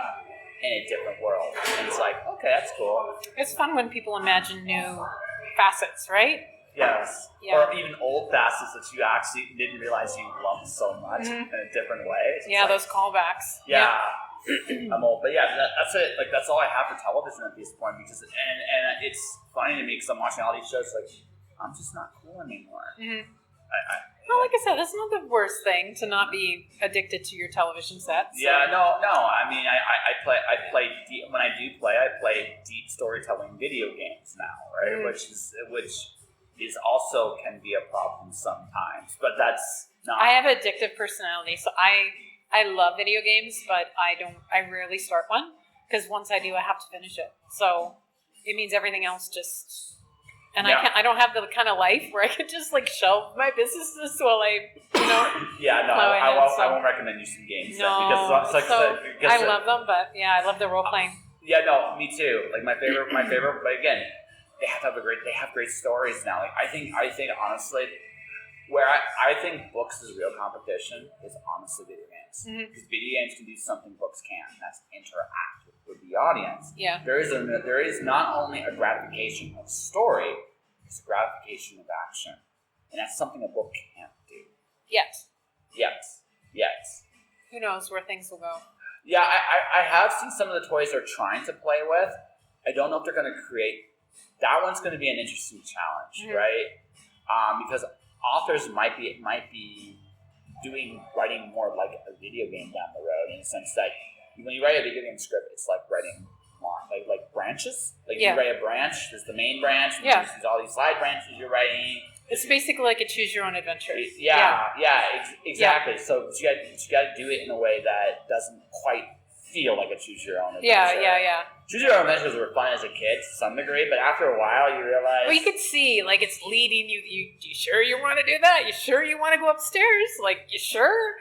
in a different world. And it's like, okay, that's cool. It's fun when people imagine new facets, right? Yes. Yeah. Or even old facets that you actually didn't realize you loved so much in a different way. So yeah, those callbacks. Yeah. I'm old, but yeah, that's it. Like that's all I have for television at this point, because and it's funny to me because I'm watching all these shows. Like I'm just not cool anymore. Well, like I said, that's not the worst thing to not be addicted to your television set. So. Yeah, no. I mean, I play deep, when I do play, I play deep storytelling video games now, right? Which is also can be a problem sometimes, but that's not. I have an addictive personality, so I love video games, but I rarely start one, because once I do, I have to finish it. So it means everything else just, and I don't have the kind of life where I could just like shelve my businesses while I, Yeah, no, I won't recommend you some games. No, because I love them, but yeah, I love the role playing. Yeah, no, me too. Like my favorite, but again, they have great stories now. Like I think honestly, where I think books is real competition is honestly video games. Because video games can do something books can't, and that's interact with the audience. Yeah. There is not only a gratification of story, it's a gratification of action. And that's something a book can't do. Yes. Who knows where things will go. Yeah, I have seen some of the toys they're trying to play with. I don't know if they're going to create... That one's going to be an interesting challenge, right? Because authors might be writing more like a video game down the road, in the sense that when you write a video game script, it's like writing like branches. Like you write a branch, there's the main branch, and there's all these side branches you're writing. It's basically like a choose your own adventure. Exactly. Yeah. So you got to do it in a way that doesn't quite feel like a choose your own adventure. Yeah. Choose your own adventures were fun as a kid to some degree, but after a while you realize... Well, you could see, like, it's leading you. You sure you want to do that? You sure you want to go upstairs? Like, you sure?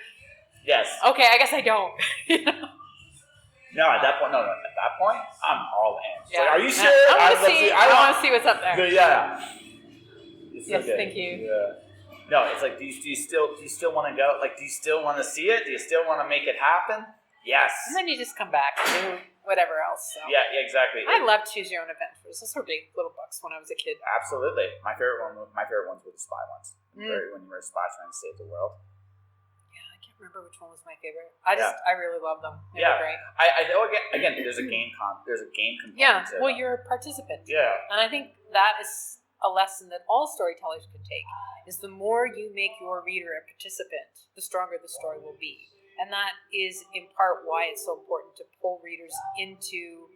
Yes. Okay, I guess I don't. No, at that point, I'm all in. Yeah. Like, are you sure? I want to see what's up there. Yeah. Yes, thank you. Yeah. No, it's like, do you still want to go? Like, do you still want to see it? Do you still want to make it happen? Yes. And then you just come back and do whatever else. So. Yeah, exactly. I love Choose Your Own Adventures. Those were big little books when I was a kid. Absolutely. My favorite ones were the spy ones. When you were a spy trying to save the world. Yeah, I can't remember which one was my favorite. I really love them. They were great. I know again. There's a game component. Yeah. Well, you're a participant. Yeah. And I think that is a lesson that all storytellers can take. Is the more you make your reader a participant, the stronger the story will be. And that is in part why it's so important to pull readers into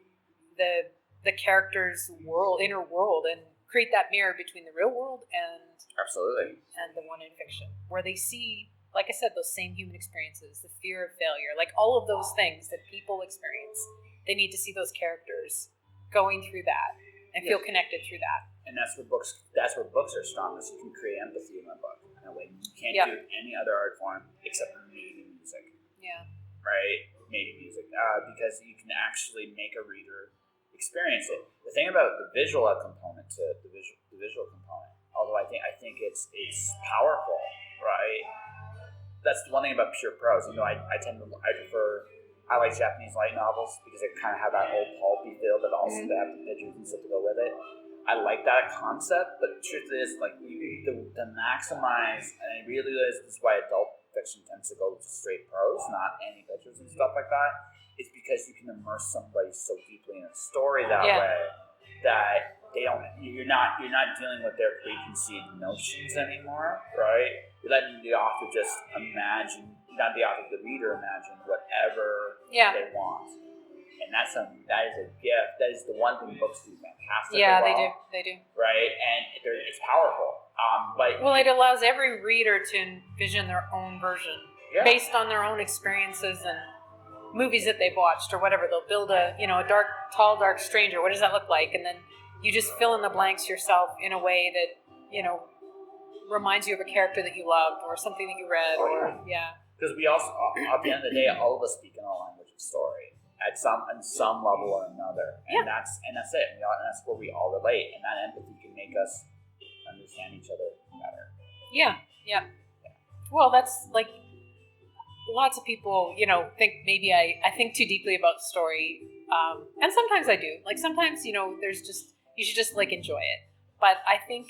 the character's inner world, and create that mirror between the real world Absolutely. and the one in fiction, where they see, like I said, those same human experiences, the fear of failure, like all of those things that people experience. They need to see those characters going through that and feel connected through that. And that's where books are strongest. You can create empathy in a book in a way you can't do any other art form except maybe music. Yeah. Right? Maybe music. Because you can actually make a reader experience it. The thing about the visual component to the visual component, although I think it's powerful, right? That's the one thing about pure prose. I like Japanese light novels because they kind of have that old pulpy feel, but also they have the pictures and stuff to go with it. I like that concept, but the truth is, like, to maximize, and I really realize this is why adult fiction tends to go to straight prose, not any pictures and stuff like that. It's because you can immerse somebody so deeply in a story that way that you're not dealing with their preconceived notions anymore, right? You're letting the author just imagine, not the author, the reader imagine whatever they want. And that is a gift. That is the one thing books do fantastic. Yeah, they do. Right, and it's powerful. But it allows every reader to envision their own version based on their own experiences and movies that they've watched or whatever. They'll build a tall, dark stranger. What does that look like? And then you just fill in the blanks yourself in a way that reminds you of a character that you loved or something that you read. Because we also, at the end of the day, all of us speak in a language of story at some level or another, and that's it. And that's where we all relate, and that empathy can make us understand each other better. Yeah. Well, that's like lots of people, think maybe I think too deeply about story, and sometimes I do. Like sometimes, there's just you should just like enjoy it. But I think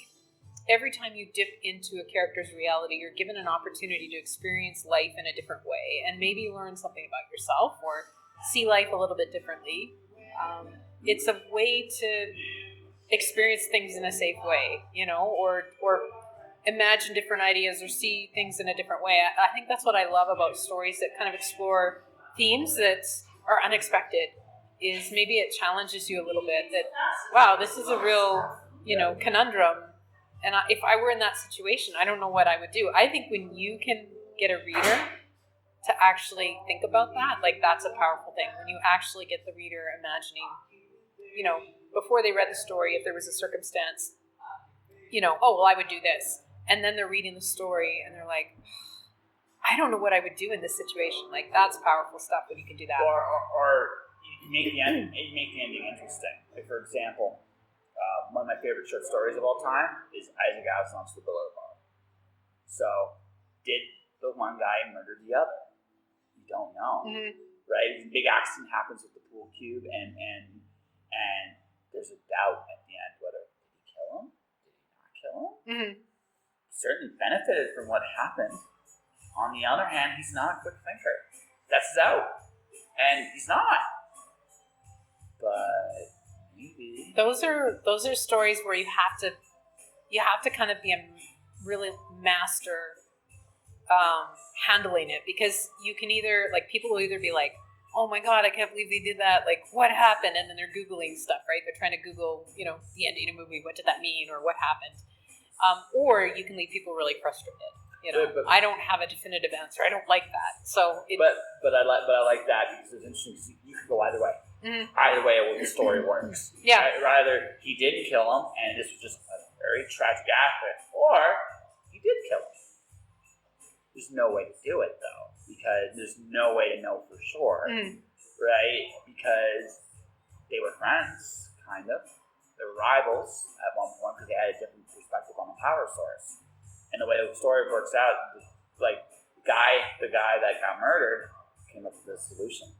every time you dip into a character's reality, you're given an opportunity to experience life in a different way and maybe learn something about yourself or see life a little bit differently. It's a way to experience things in a safe way, or imagine different ideas or see things in a different way. I think that's what I love about stories that kind of explore themes that are unexpected, is maybe it challenges you a little bit that, wow, this is a real, conundrum. And if I were in that situation, I don't know what I would do. I think when you can get a reader to actually think about that, like that's a powerful thing. When you actually get the reader imagining, before they read the story, if there was a circumstance, I would do this. And then they're reading the story and they're like, I don't know what I would do in this situation. Like that's powerful stuff when you can do that. Or you make the ending interesting. Like for example, one of my favorite short stories of all time is Isaac Asimov's The Below Bar. So, did the one guy murder the other? You don't know, right? A big accident happens with the pool cube, and there's a doubt at the end whether did he kill him? Did he not kill him? He certainly benefited from what happened. On the other hand, he's not a quick thinker. That's his out, and he's not. But maybe those are stories where you have to kind of be a really master handling it, because you can either, like, people will either be like, oh my god, I can't believe they did that, like what happened, and then they're Googling stuff, right? They're trying to Google, the ending of a movie, what did that mean, or what happened, or you can leave people really frustrated. But I don't have a definitive answer. I don't like that. So but I like that because it's interesting. You could go either way. Either way, the story works. Yeah. Either he didn't kill him, and this was just a very tragic accident, or he did kill him. There's no way to do it though, because there's no way to know for sure, right? Because they were friends, kind of. They were rivals at one point because they had a different perspective on the power source. And the way the story works out, like the guy that got murdered came up with a solution.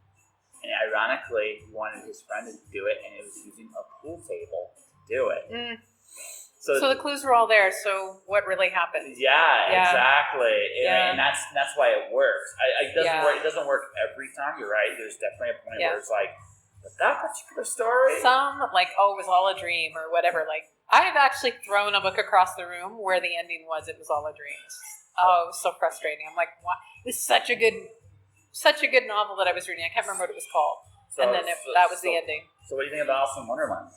And ironically, he wanted his friend to do it, and it was using a pool table to do it. So the clues were all there. So what really happened? Yeah. Exactly. Yeah. And that's why it works. It doesn't work. It doesn't work every time. You're right. There's definitely a point where it's like, but that particular story. Some like, it was all a dream or whatever. Like, I have actually thrown a book across the room where the ending was it was all a dream. Oh, it was so frustrating. I'm like, what? This is such a good novel that I was reading. I can't remember what it was called. And then that was the ending. So what do you think about Alice in Wonderland?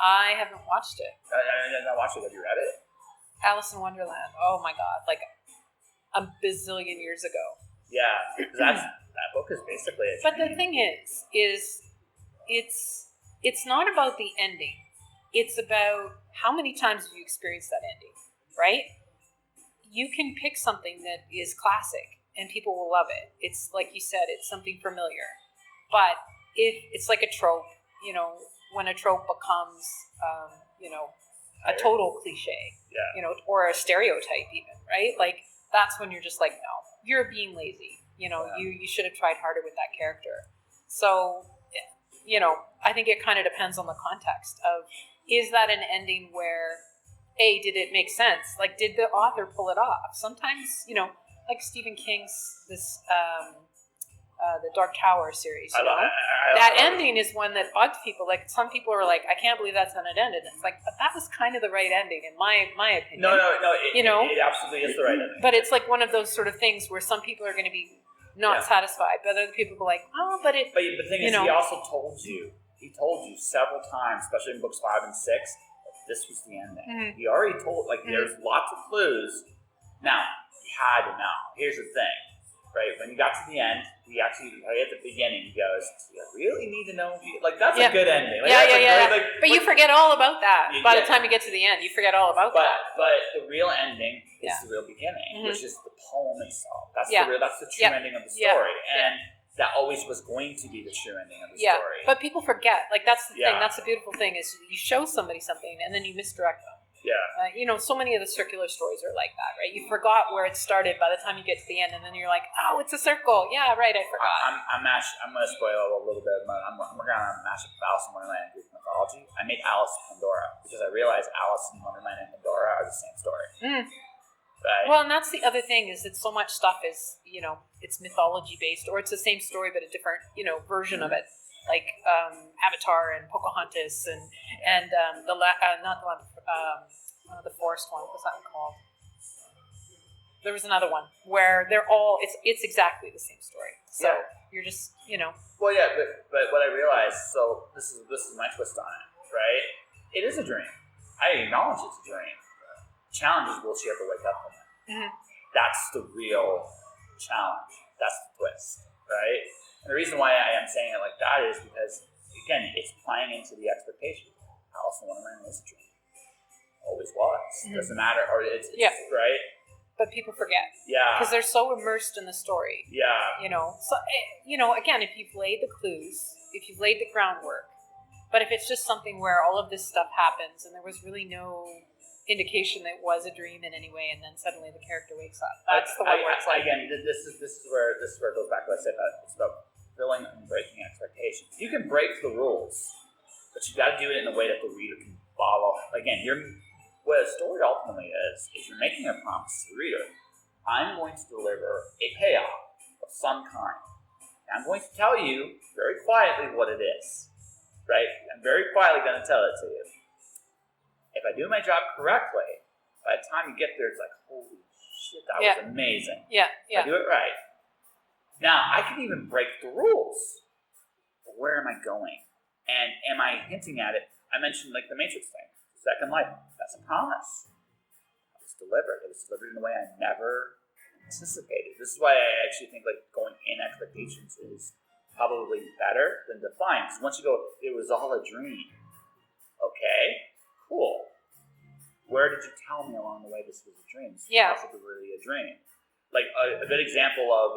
I haven't watched it. I watched it. Have you read it? Alice in Wonderland. Oh my god, like a bazillion years ago. Yeah, that book is basically a But the dream. thing is it's not about the ending. It's about how many times have you experienced that ending, right? You can pick something that is classic and people will love it. It's like you said, it's something familiar. But if it's like a trope, when a trope becomes, a total cliche, or a stereotype even, right? Like that's when you're just like, no, you're being lazy. You should have tried harder with that character. So, I think it kind of depends on the context of, is that an ending where, did it make sense? Like, did the author pull it off? Sometimes, like Stephen King's the Dark Tower series, that ending is one that bugs people. Like, some people are like, I can't believe that's how it ended. It's like, but that was kind of the right ending, in my opinion. No, it absolutely is the right ending. But it's like one of those sort of things where some people are going to be not satisfied, but other people will be like, oh, but it. But the thing is, he also told you several times, especially in books 5 and 6, that this was the ending. Mm-hmm. He already told, there's lots of clues. Now, you had to know. Here's the thing, right? When you got to the end, he actually, right at the beginning, he goes, do you really need to know? That's a good ending. But you forget all about that. By the time you get to the end, you forget all about that. But the real ending is the real beginning, which is the poem itself. That's the true ending of the story. And that always was going to be the true ending of the story. But people forget. Like, that's the thing. That's the beautiful thing, is you show somebody something and then you misdirect them. Yeah. So many of the circular stories are like that, right? You forgot where it started by the time you get to the end, and then you're like, oh, it's a circle. Yeah, right, I forgot. I'm going to spoil a little bit. I'm working on a mashup of Alice in Wonderland and Greek mythology. I made Alice in Pandora because I realized Alice in Wonderland and Pandora are the same story. Right? Well, and that's the other thing, is that so much stuff is, it's mythology based, or it's the same story but a different, version of it. Like Avatar and Pocahontas and the forest one. What was that one called? There was another one where they're all it's exactly the same story. So you're just Well, yeah, but what I realized, so this is my twist on it, right? It is a dream. I acknowledge it's a dream. Challenge is, will she ever wake up from it? Mm-hmm. That's the real challenge. That's the twist, right? And the reason why I am saying it like that is because, again, it's playing into the expectation. Alice in Wonderland is a dream. Always was. Mm-hmm. Doesn't matter. Or it's right? But people forget. Yeah. Because they're so immersed in the story. Yeah. So, again, if you've laid the clues, if you've laid the groundwork, but if it's just something where all of this stuff happens and there was really no indication that it was a dream in any way, and then suddenly the character wakes up. That's the one where it's like, again, this is where it goes back to what I said about it's about fulfilling and breaking expectations. You can break the rules, but you got to do it in a way that the reader can follow. Again, what a story ultimately is you're making a promise to the reader. I'm going to deliver a payoff of some kind. I'm going to tell you very quietly what it is, right? I'm very quietly going to tell it to you. If I do my job correctly, by the time you get there, it's like, holy shit, that was amazing. Yeah. I do it right. Now, I can even break the rules. But where am I going? And am I hinting at it? I mentioned the Matrix thing. Second Life. That's a promise. It was delivered. It was delivered in a way I never anticipated. This is why I actually think going in expectations is probably better than defying. Because once you go, it was all a dream. Okay, cool. Where did you tell me along the way this was a dream? This was possibly really a dream. A good example of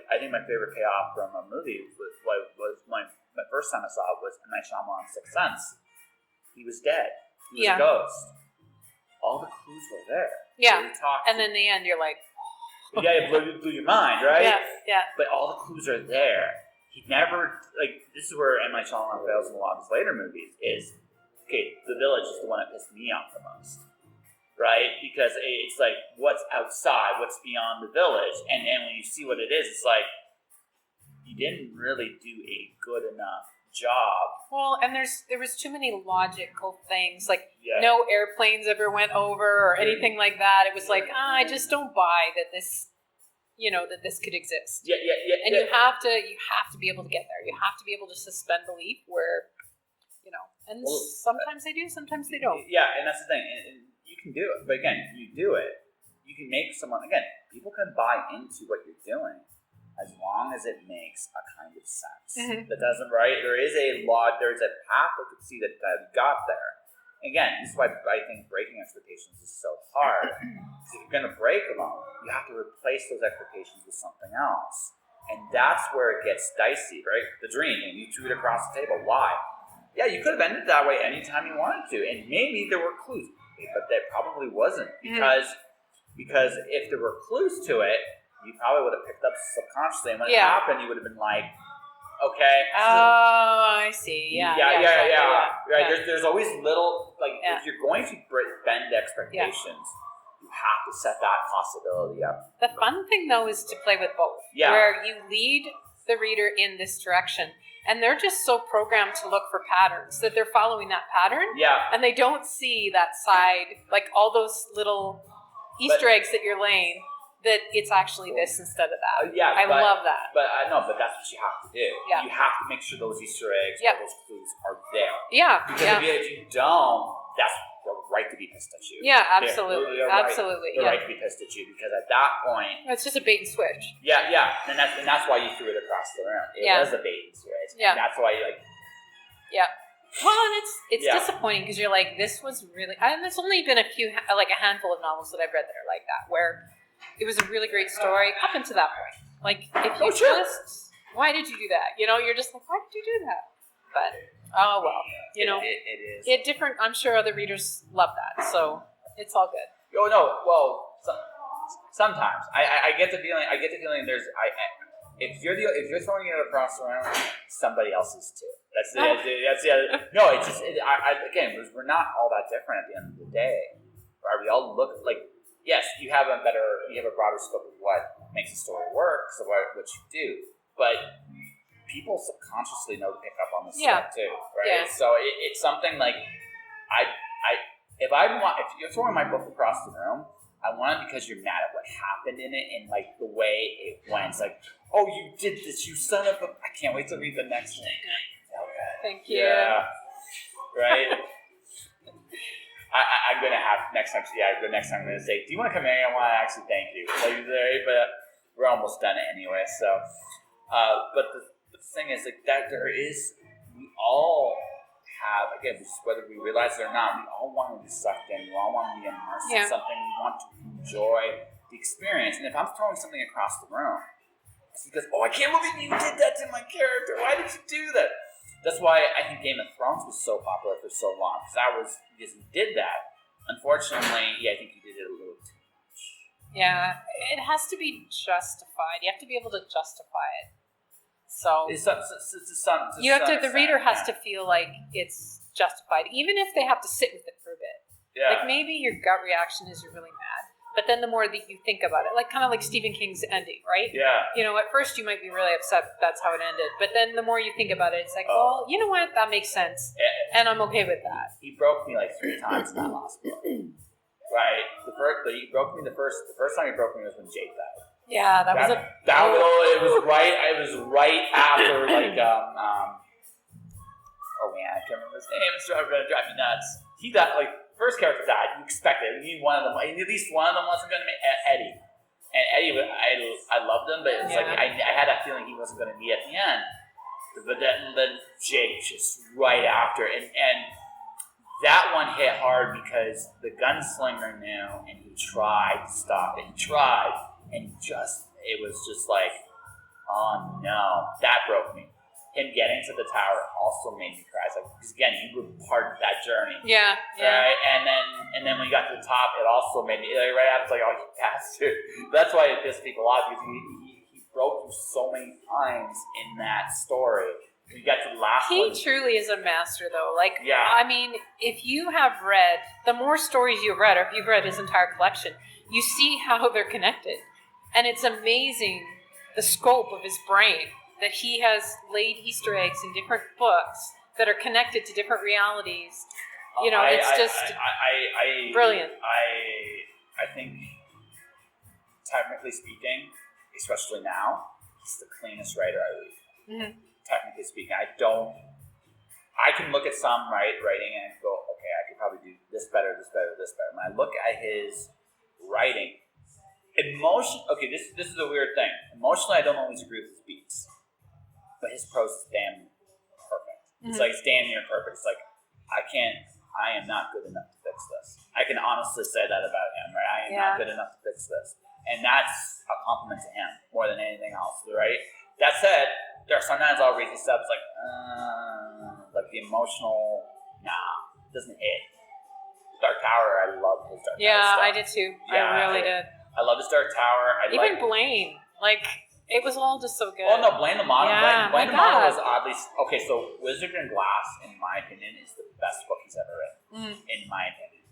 I think my favorite payoff from a movie was my first time I saw it was M. Night Shyamalan's Sixth Sense. He was dead. He was a ghost. All the clues were there. Yeah. And then in the end, you're like, it blew your mind, right? Yeah. But all the clues are there. He never this is where M. Night Shyamalan fails in a lot of his later movies. Is the village is the one that pissed me off the most. Right? Because it's what's outside, what's beyond the village. And then when you see what it is, it's you didn't really do a good enough job. Well, and there was too many logical things. No airplanes ever went over or anything like that. It was I just don't buy that this, that this could exist. Yeah. And you have to be able to get there. You have to be able to suspend belief where, And sometimes they do, sometimes they don't. Yeah, and that's the thing. And you can do it, but again, you do it. You can make someone, again, people can buy into what you're doing as long as it makes a kind of sense. Mm-hmm. That doesn't, right? There is a law, there's a path that could see that got there. Again, this is why I think breaking expectations is so hard. Because if you're going to break them, you have to replace those expectations with something else. And that's where it gets dicey, right? The dream, and you threw it across the table. Why? Yeah, you could have ended that way anytime you wanted to. And maybe there were clues, but there probably wasn't. Because if there were clues to it, you probably would have picked up subconsciously. And when it happened, you would have been like, okay. Oh, I see. Yeah. Right. There's always little, if you're going to bend expectations, you have to set that possibility up. The fun thing, though, is to play with both. Yeah. Where you lead the reader in this direction, and they're just so programmed to look for patterns that they're following that pattern. Yeah. And they don't see that side, like all those little Easter eggs that you're laying, that it's actually this instead of that. I love that. But but that's what you have to do. Yeah. You have to make sure those Easter eggs or those clues are there. Yeah. Because if you don't, that's the right to be pissed at you. Yeah, absolutely. Absolutely. They're right to be pissed at you, because at that point, it's just a bait and switch. Yeah. And that's why you threw it across the room. It was a bait and switch. Yeah. And that's why you Yeah. Well, and it's disappointing, because you're like, this was really, and there's only been a handful of novels that I've read that are like that, where it was a really great story up until that point. Like, if you why did you do that? You're just like, why did you do that? But, oh well, it is. It different. I'm sure other readers love that, so it's all good. Oh no, well, sometimes I get the feeling. There's if you're throwing it across the room, somebody else is too. That's the other. No, it's just again, we're not all that different at the end of the day. Right? We all look like. Yes, you have a broader scope of what makes a story work, so what you do. But people subconsciously know to pick up on this stuff too, right? Yeah. So it's something like if you're throwing my book across the room, I want it because you're mad at what happened in it and like the way it went. It's like, oh, you did this, you son of a! I can't wait to read the next thing. Okay. Thank you. Yeah. Right. I'm gonna have next time. Yeah, the next time I'm gonna say, "Do you want to come in? I want to actually thank you." But we're almost done anyway. So, but the thing is, like that, we all have, again, whether we realize it or not, we all want to be sucked in. We all want to be immersed in something. We want to enjoy the experience. And if I'm throwing something across the room, it's because, oh, I can't believe you did that to my character. Why did you do that? That's why I think Game of Thrones was so popular for so long, because he did that. Unfortunately, I think he did it a little too much. Yeah, it has to be justified. You have to be able to justify it. So the reader has to feel like it's justified, even if they have to sit with it for a bit. Yeah. Like maybe your gut reaction is you're really mad, but then the more that you think about it, like kind of like Stephen King's ending, right? Yeah. At first you might be really upset that's how it ended, but then the more you think about it, it's like, well, you know what? That makes sense, and I'm okay with that. He broke me like 3 times in that last book. Right. He broke me the first time he broke me was when Jake died. Yeah, it was right. It was right after oh man, I can't remember his name. It's going to drive me nuts. He died. Like first character died. You expected. You one of them. At least one of them wasn't going to be Eddie. And Eddie, I loved him, but it was like I had that feeling he wasn't going to be at the end. But then Jake just right after, and that one hit hard because the gunslinger knew, and he tried to stop it. He tried, and it was just like, oh no, that broke me. Him getting to the tower also made me cry. It's like, because again, you were part of that journey. Yeah. Right? And then when you got to the top, it also made me, right after, like, oh, he has to. That's why it pissed people off, because he broke you so many times in that story. You got to the last one. He truly is a master, though. Like, I mean, if you have read, the more stories you've read, or if you've read his entire collection, you see how they're connected. And it's amazing the scope of his brain, that he has laid Easter eggs in different books that are connected to different realities. It's brilliant. I think, technically speaking, especially now, he's the cleanest writer I read. Mm-hmm. Technically speaking, I I can look at some writing and go, okay, I could probably do this better, this better, this better. When I look at his writing, this is a weird thing. Emotionally, I don't always agree with his beats, but his prose is damn perfect. It's like it's damn near perfect. It's like I am not good enough to fix this. I can honestly say that about him, right? I am not good enough to fix this, and that's a compliment to him more than anything else, right? That said, there are sometimes I'll read his stuff. It's like the emotional, it doesn't hit. Dark Tower, I love his Dark Tower stuff. Yeah, I did too. Yeah, I really did. I love his Dark Tower. Even Blaine, like, it was all just so good. Oh no, Blaine the Model. Yeah, Blaine the Model was oddly okay. So Wizard and Glass, in my opinion, is the best book he's ever written. In my opinion,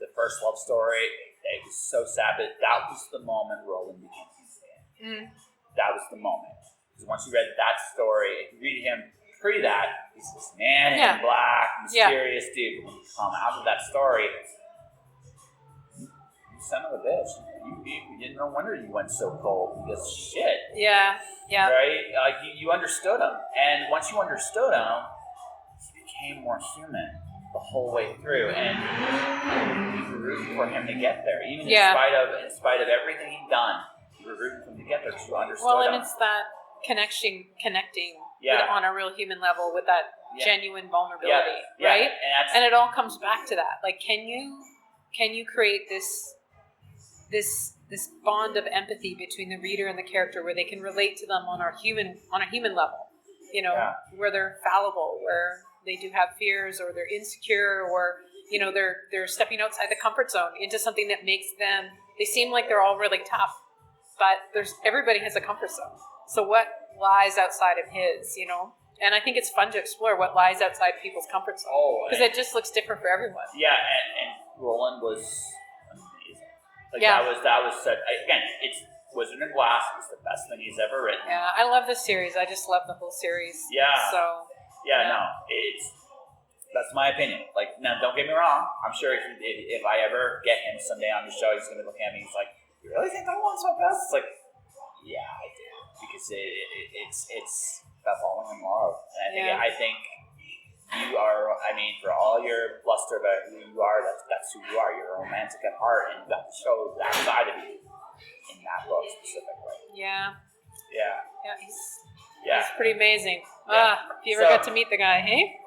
the first love story, it was so sad, but that was the moment Roland became human. That was the moment. Because once you read that story, if you read him pre that, he's this man in black, mysterious dude. When you come out of that story, you son of a bitch. You didn't no wonder you went so cold because shit. Yeah. Right? Like you understood him, and once you understood him, he became more human the whole way through, and you were rooting for him to get there, even in spite of everything he'd done. You were rooting for him to get there because you understood him. Well, and it's that connecting on a real human level with that genuine vulnerability, right? And it all comes back to that. Like, can you create this bond of empathy between the reader and the character where they can relate to them on a human level, where they're fallible, where they do have fears, or they're insecure, or they're stepping outside the comfort zone into something that makes them, they seem like they're all really tough, but everybody has a comfort zone. So what lies outside of his, and I think it's fun to explore what lies outside people's comfort zone, because it just looks different for everyone. Yeah, and Roland was amazing. That was such, again, it's Wizard and Glass is the best thing he's ever written. Yeah, I love this series. I just love the whole series. Yeah. So. That's my opinion. Like, now, don't get me wrong. I'm sure if I ever get him someday on the show, he's going to look at me and he's like, "You really think that one's my best?" It's like, yeah, I do, because it's about falling in love. And I think you are. I mean, for all your bluster about who you are, that's who you are. You're romantic at heart, and you got to show that side of you in that book specifically. Yeah. He's pretty amazing. Yeah. If you ever got to meet the guy, hey?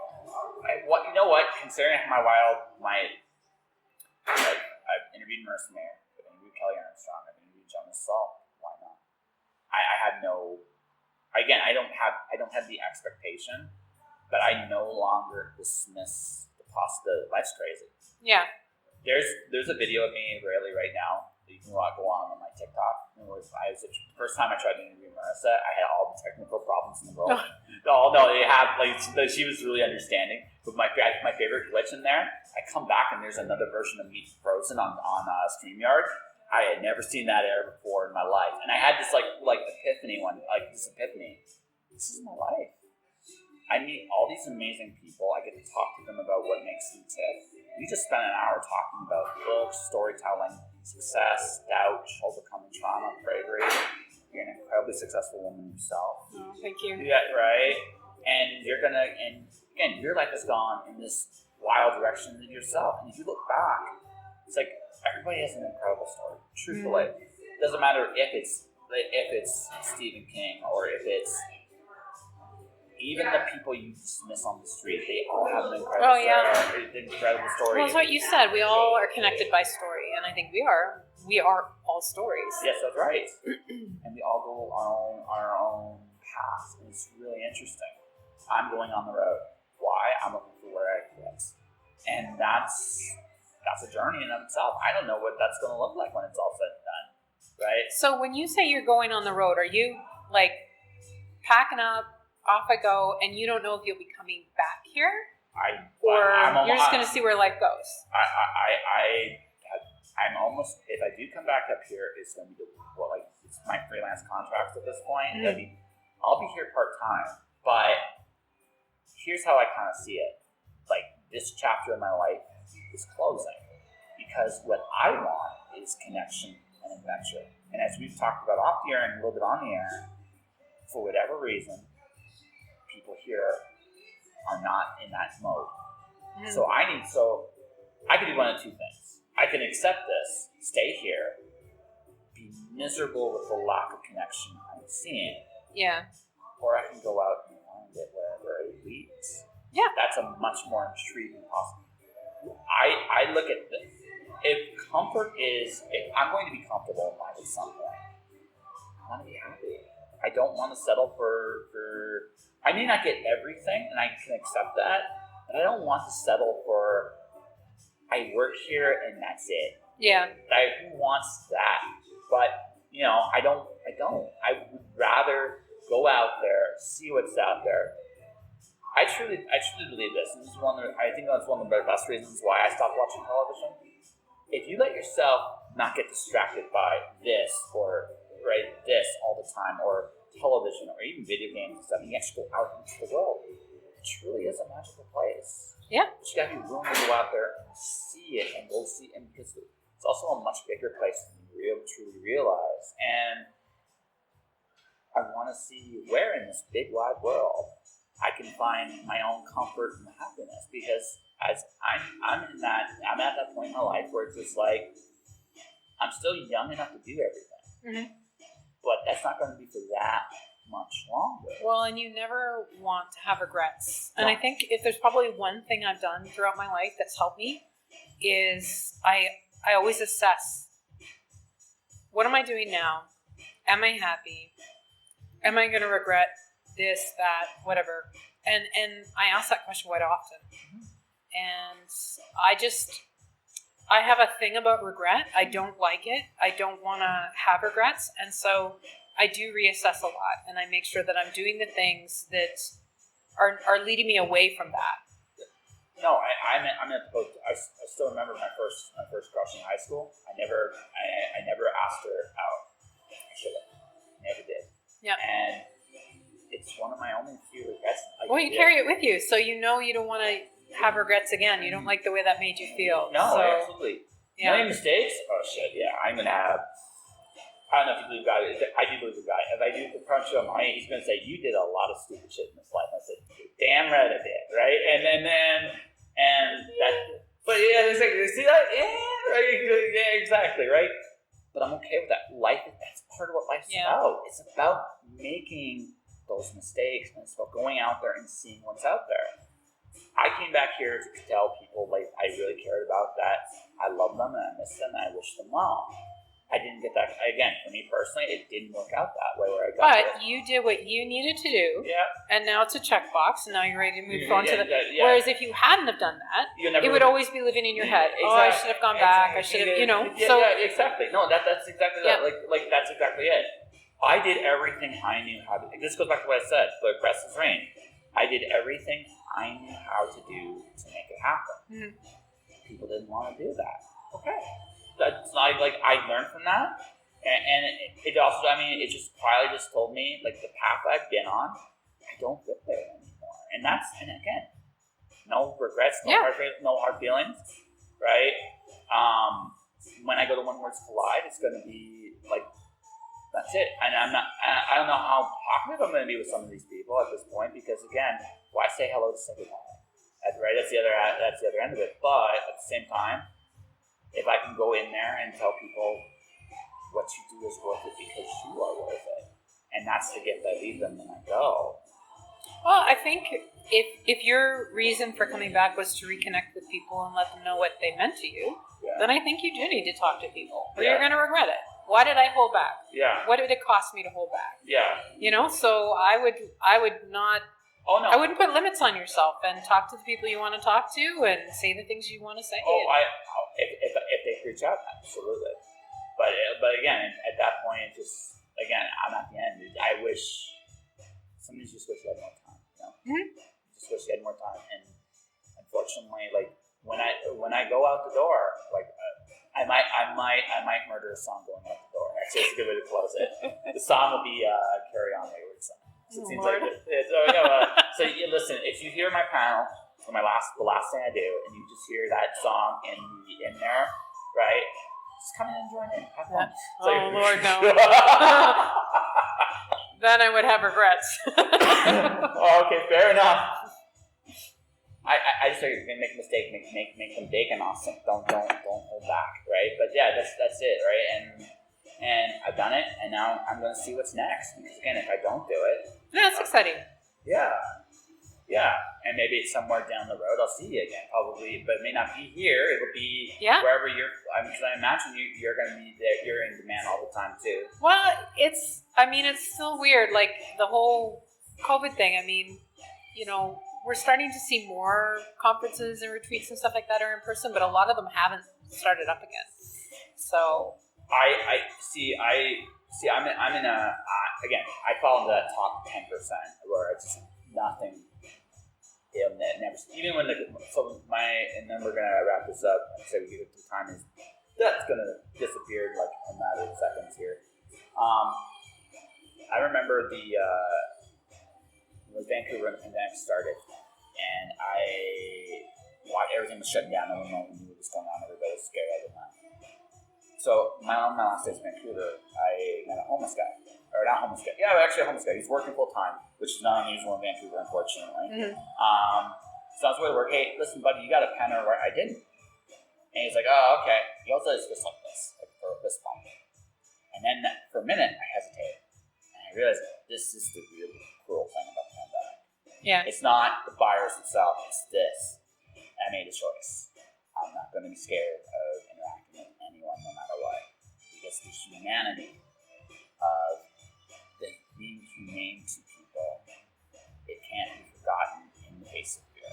You know what? Considering I've interviewed Marissa Mayer, I've interviewed Kelly Armstrong, I've interviewed John Saul. Why not? I had no. Again, I don't have the expectation, but I no longer dismiss the possibility. Life's crazy. Yeah. There's a video of me in Israeli right now. You can go on my TikTok. The first time I tried to interview Marissa, I had all the technical problems in the world. She was really understanding. But my favorite glitch in there, I come back and there's another version of me frozen on StreamYard. I had never seen that error before in my life, and I had this epiphany. This is my life. I meet all these amazing people. I get to talk to them about what makes them tick. We just spent an hour talking about books, storytelling, success, doubt, overcoming trauma, bravery. You're an incredibly successful woman yourself. Oh, thank you. Yeah, right? And again, your life has gone in this wild direction in yourself. And if you look back, it's like everybody has an incredible story. Truthfully. It doesn't matter if it's Stephen King or if it's even the people you dismiss on the street, they all have an incredible story. Well, it's what you said. We all are connected by story, and I think we are. We are all stories. Yes, that's right. And we all go our own path, and it's really interesting. I'm going on the road. Why? I'm looking for where I fit, and that's a journey in itself. I don't know what that's going to look like when it's all said and done, right? So when you say you're going on the road, are you like packing up? Off I go, and you don't know if you'll be coming back here, you're just going to see where life goes. I'm almost, if I do come back up here, it's going to be it's my freelance contract at this point. I'll be here part time, but here's how I kind of see it. Like, this chapter of my life is closing because what I want is connection and adventure. And as we've talked about off the air and a little bit on the air, for whatever reason, people here are not in that mode. So I could do one of two things. I can accept this, stay here, be miserable with the lack of connection I'm seeing. Yeah. Or I can go out and find it wherever it leads. Yeah. That's a much more intriguing possibility. I look at this. If I'm going to be comfortable in life at some point, I want to be happy. I don't want to settle for I may not get everything, and I can accept that, but I don't want to settle for I work here and that's it. Yeah. Who wants that? But I don't. I would rather go out there, see what's out there. I truly believe this. And this is I think that's one of the best reasons why I stopped watching television. If you let yourself not get distracted by this or this all the time, or television, or even video games and stuff, you actually go out into the world. It truly is a magical place. Yeah. But you gotta be willing to go out there and see it, and go see, and because it's also a much bigger place than you truly realize. And I want to see where in this big wide world I can find my own comfort and happiness, because as I'm at that point in my life where it's just like I'm still young enough to do everything, but that's not going to be for that much longer. Well, and you never want to have regrets. And I think if there's probably one thing I've done throughout my life that's helped me is I always assess, what am I doing now? Am I happy? Am I going to regret this, that, whatever? And I ask that question quite often. And I have a thing about regret. I don't like it. I don't want to have regrets. And so I do reassess a lot, and I make sure that I'm doing the things that are leading me away from that. No, I'm at the post. I still remember my first crush in high school. I never asked her out. I should have. Never did. Yeah. And it's one of my only few regrets. Well, you carry it with you, so you don't want to have regrets again. You don't like the way that made you feel. No, so, absolutely. Yeah. Any mistakes? Oh shit, yeah. I'm gonna have. I don't know if you believe God. I do believe God. If I do the crunch on my, he's gonna say you did a lot of stupid shit in this life. I said, damn right I did, right? And that. But yeah, it's like, see that? Yeah, right. Yeah, exactly, right. But I'm okay with that. That's part of what life's about. It's about making those mistakes, and it's about going out there and seeing what's out there. I came back here to tell people like I really cared about that. I love them and I miss them and I wish them well. I didn't get that again. For me personally, it didn't work out that way. But you did what you needed to do. Yeah. And now it's a checkbox, and now you're ready to move on to the. Yeah. Whereas if you hadn't have done that, it would always be living in your head. Exactly. Oh, I should have gone back. I should have, exactly. No, that's exactly that. Like that's exactly it. I did everything I knew how to. This goes back to what I said. The grass is rain. I did everything I knew how to do to make it happen. Mm-hmm. People didn't want to do that. Okay. That's not like I learned from that, and it also. I mean, it just quietly just told me like the path I've been on, I don't get there anymore, and again, no regrets, no hard feelings, right? When I go to One Words Collide, it's going to be like that's it, and I don't know how talkative I'm going to be with some of these people at this point because again, why say hello to say goodbye? Right, that's the other end of it. But at the same time, if I can go in there and tell people what you do is worth it because you are worth it, and that's the gift I leave them when I go. Well, I think if your reason for coming back was to reconnect with people and let them know what they meant to you, then I think you do need to talk to people, or you're going to regret it. Why did I hold back? Yeah. What did it cost me to hold back? Yeah. So I would not. Oh no. I wouldn't put limits on yourself and talk to the people you want to talk to and say the things you want to say. If they reach out, absolutely. But again, at that point, I'm at the end. I wish somebody just wish you had more time. Just wish you had more time. And unfortunately, like when I go out the door, like I might murder a song going out the door. Actually, it's a good way to close it. The song will be "Carry On Wayward Son." So it seems Lord. like so you listen. If you hear my panel, or the last thing I do, and you just hear that song in there, right? Just come in and join in. Have fun. Lord, no. Then I would have regrets. Okay, fair enough. I just say make a mistake, make them big and awesome. Don't hold back, right? But yeah, that's it, right? And I've done it, and now I'm going to see what's next. Because again, if I don't do it, Yeah, it's exciting. yeah, and maybe it's somewhere down the road I'll see you again, probably, but it may not be here. It'll be wherever you're. Because I imagine you're going to be there. You're in demand all the time too. Well, it's still weird, like the whole COVID thing. I mean, we're starting to see more conferences and retreats and stuff like that are in person, but a lot of them haven't started up again. So I see. I'm in a again. I fall into that top 10% where it's just nothing. Never. Even when and then we're gonna wrap this up. So we give it time is that's gonna disappear like a matter of seconds here. I remember when Vancouver and the pandemic started, and everything was shutting down. No one knew what was going on. Everybody was scared of it. So my last days in Vancouver, I met a homeless guy. Or not homeless guy. Yeah, actually a homeless guy. He's working full time, which is not unusual in Vancouver, unfortunately. Mm-hmm. So I was going to work. Hey, listen, buddy, you got a pen or what? I didn't. And he's like, oh, okay. He also does just like this, like for a fist bump. And then for a minute, I hesitated. And I realized this is the really cruel thing about the pandemic. Yeah. It's not the virus itself. It's this. I made a choice. I'm not going to be scared of interacting with anyone, no matter what. Because the humanity of being humane to people, it can't be forgotten in the face of fear.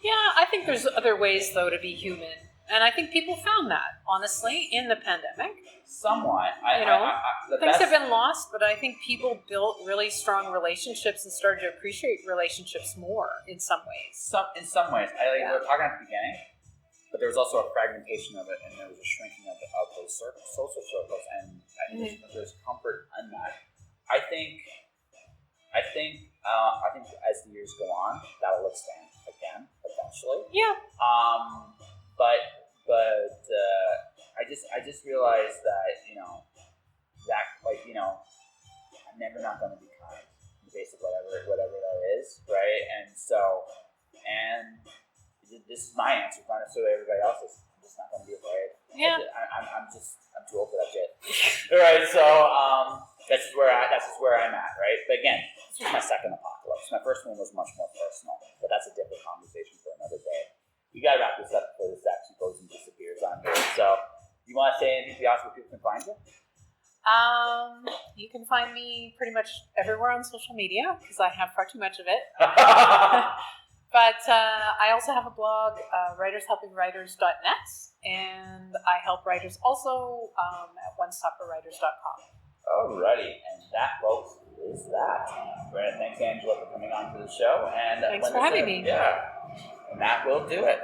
Yeah, I think there's other ways, though, to be human. And I think people found that, honestly, in the pandemic. Somewhat. Things have been lost, but I think people built really strong relationships and started to appreciate relationships more in some ways. In some ways. We were talking at the beginning, but there was also a fragmentation of it, and there was a shrinking of those social circles, and I think there's comfort in that. I think as the years go on, that'll expand again eventually. Yeah. But I just realized that I'm never not going to be kind in the face of whatever that is, right? And so this is my answer, not necessarily everybody else's. I'm just not going to be afraid. Yeah. I'm too old for that shit. All right, so that's just where I'm at, right? But again, this was my second apocalypse. My first one was much more personal, but that's a different conversation for another day. We gotta wrap this up before this actually goes and disappears on here. So, you want to say anything to the audience where people can find you? You can find me pretty much everywhere on social media because I have far too much of it. But I also have a blog, writershelpingwriters.net, and I help writers also at onestopforwriters.com. Alrighty, and that, folks, is that. Thanks, Angela, for coming on to the show. And thanks for having me. Yeah, and that will do it.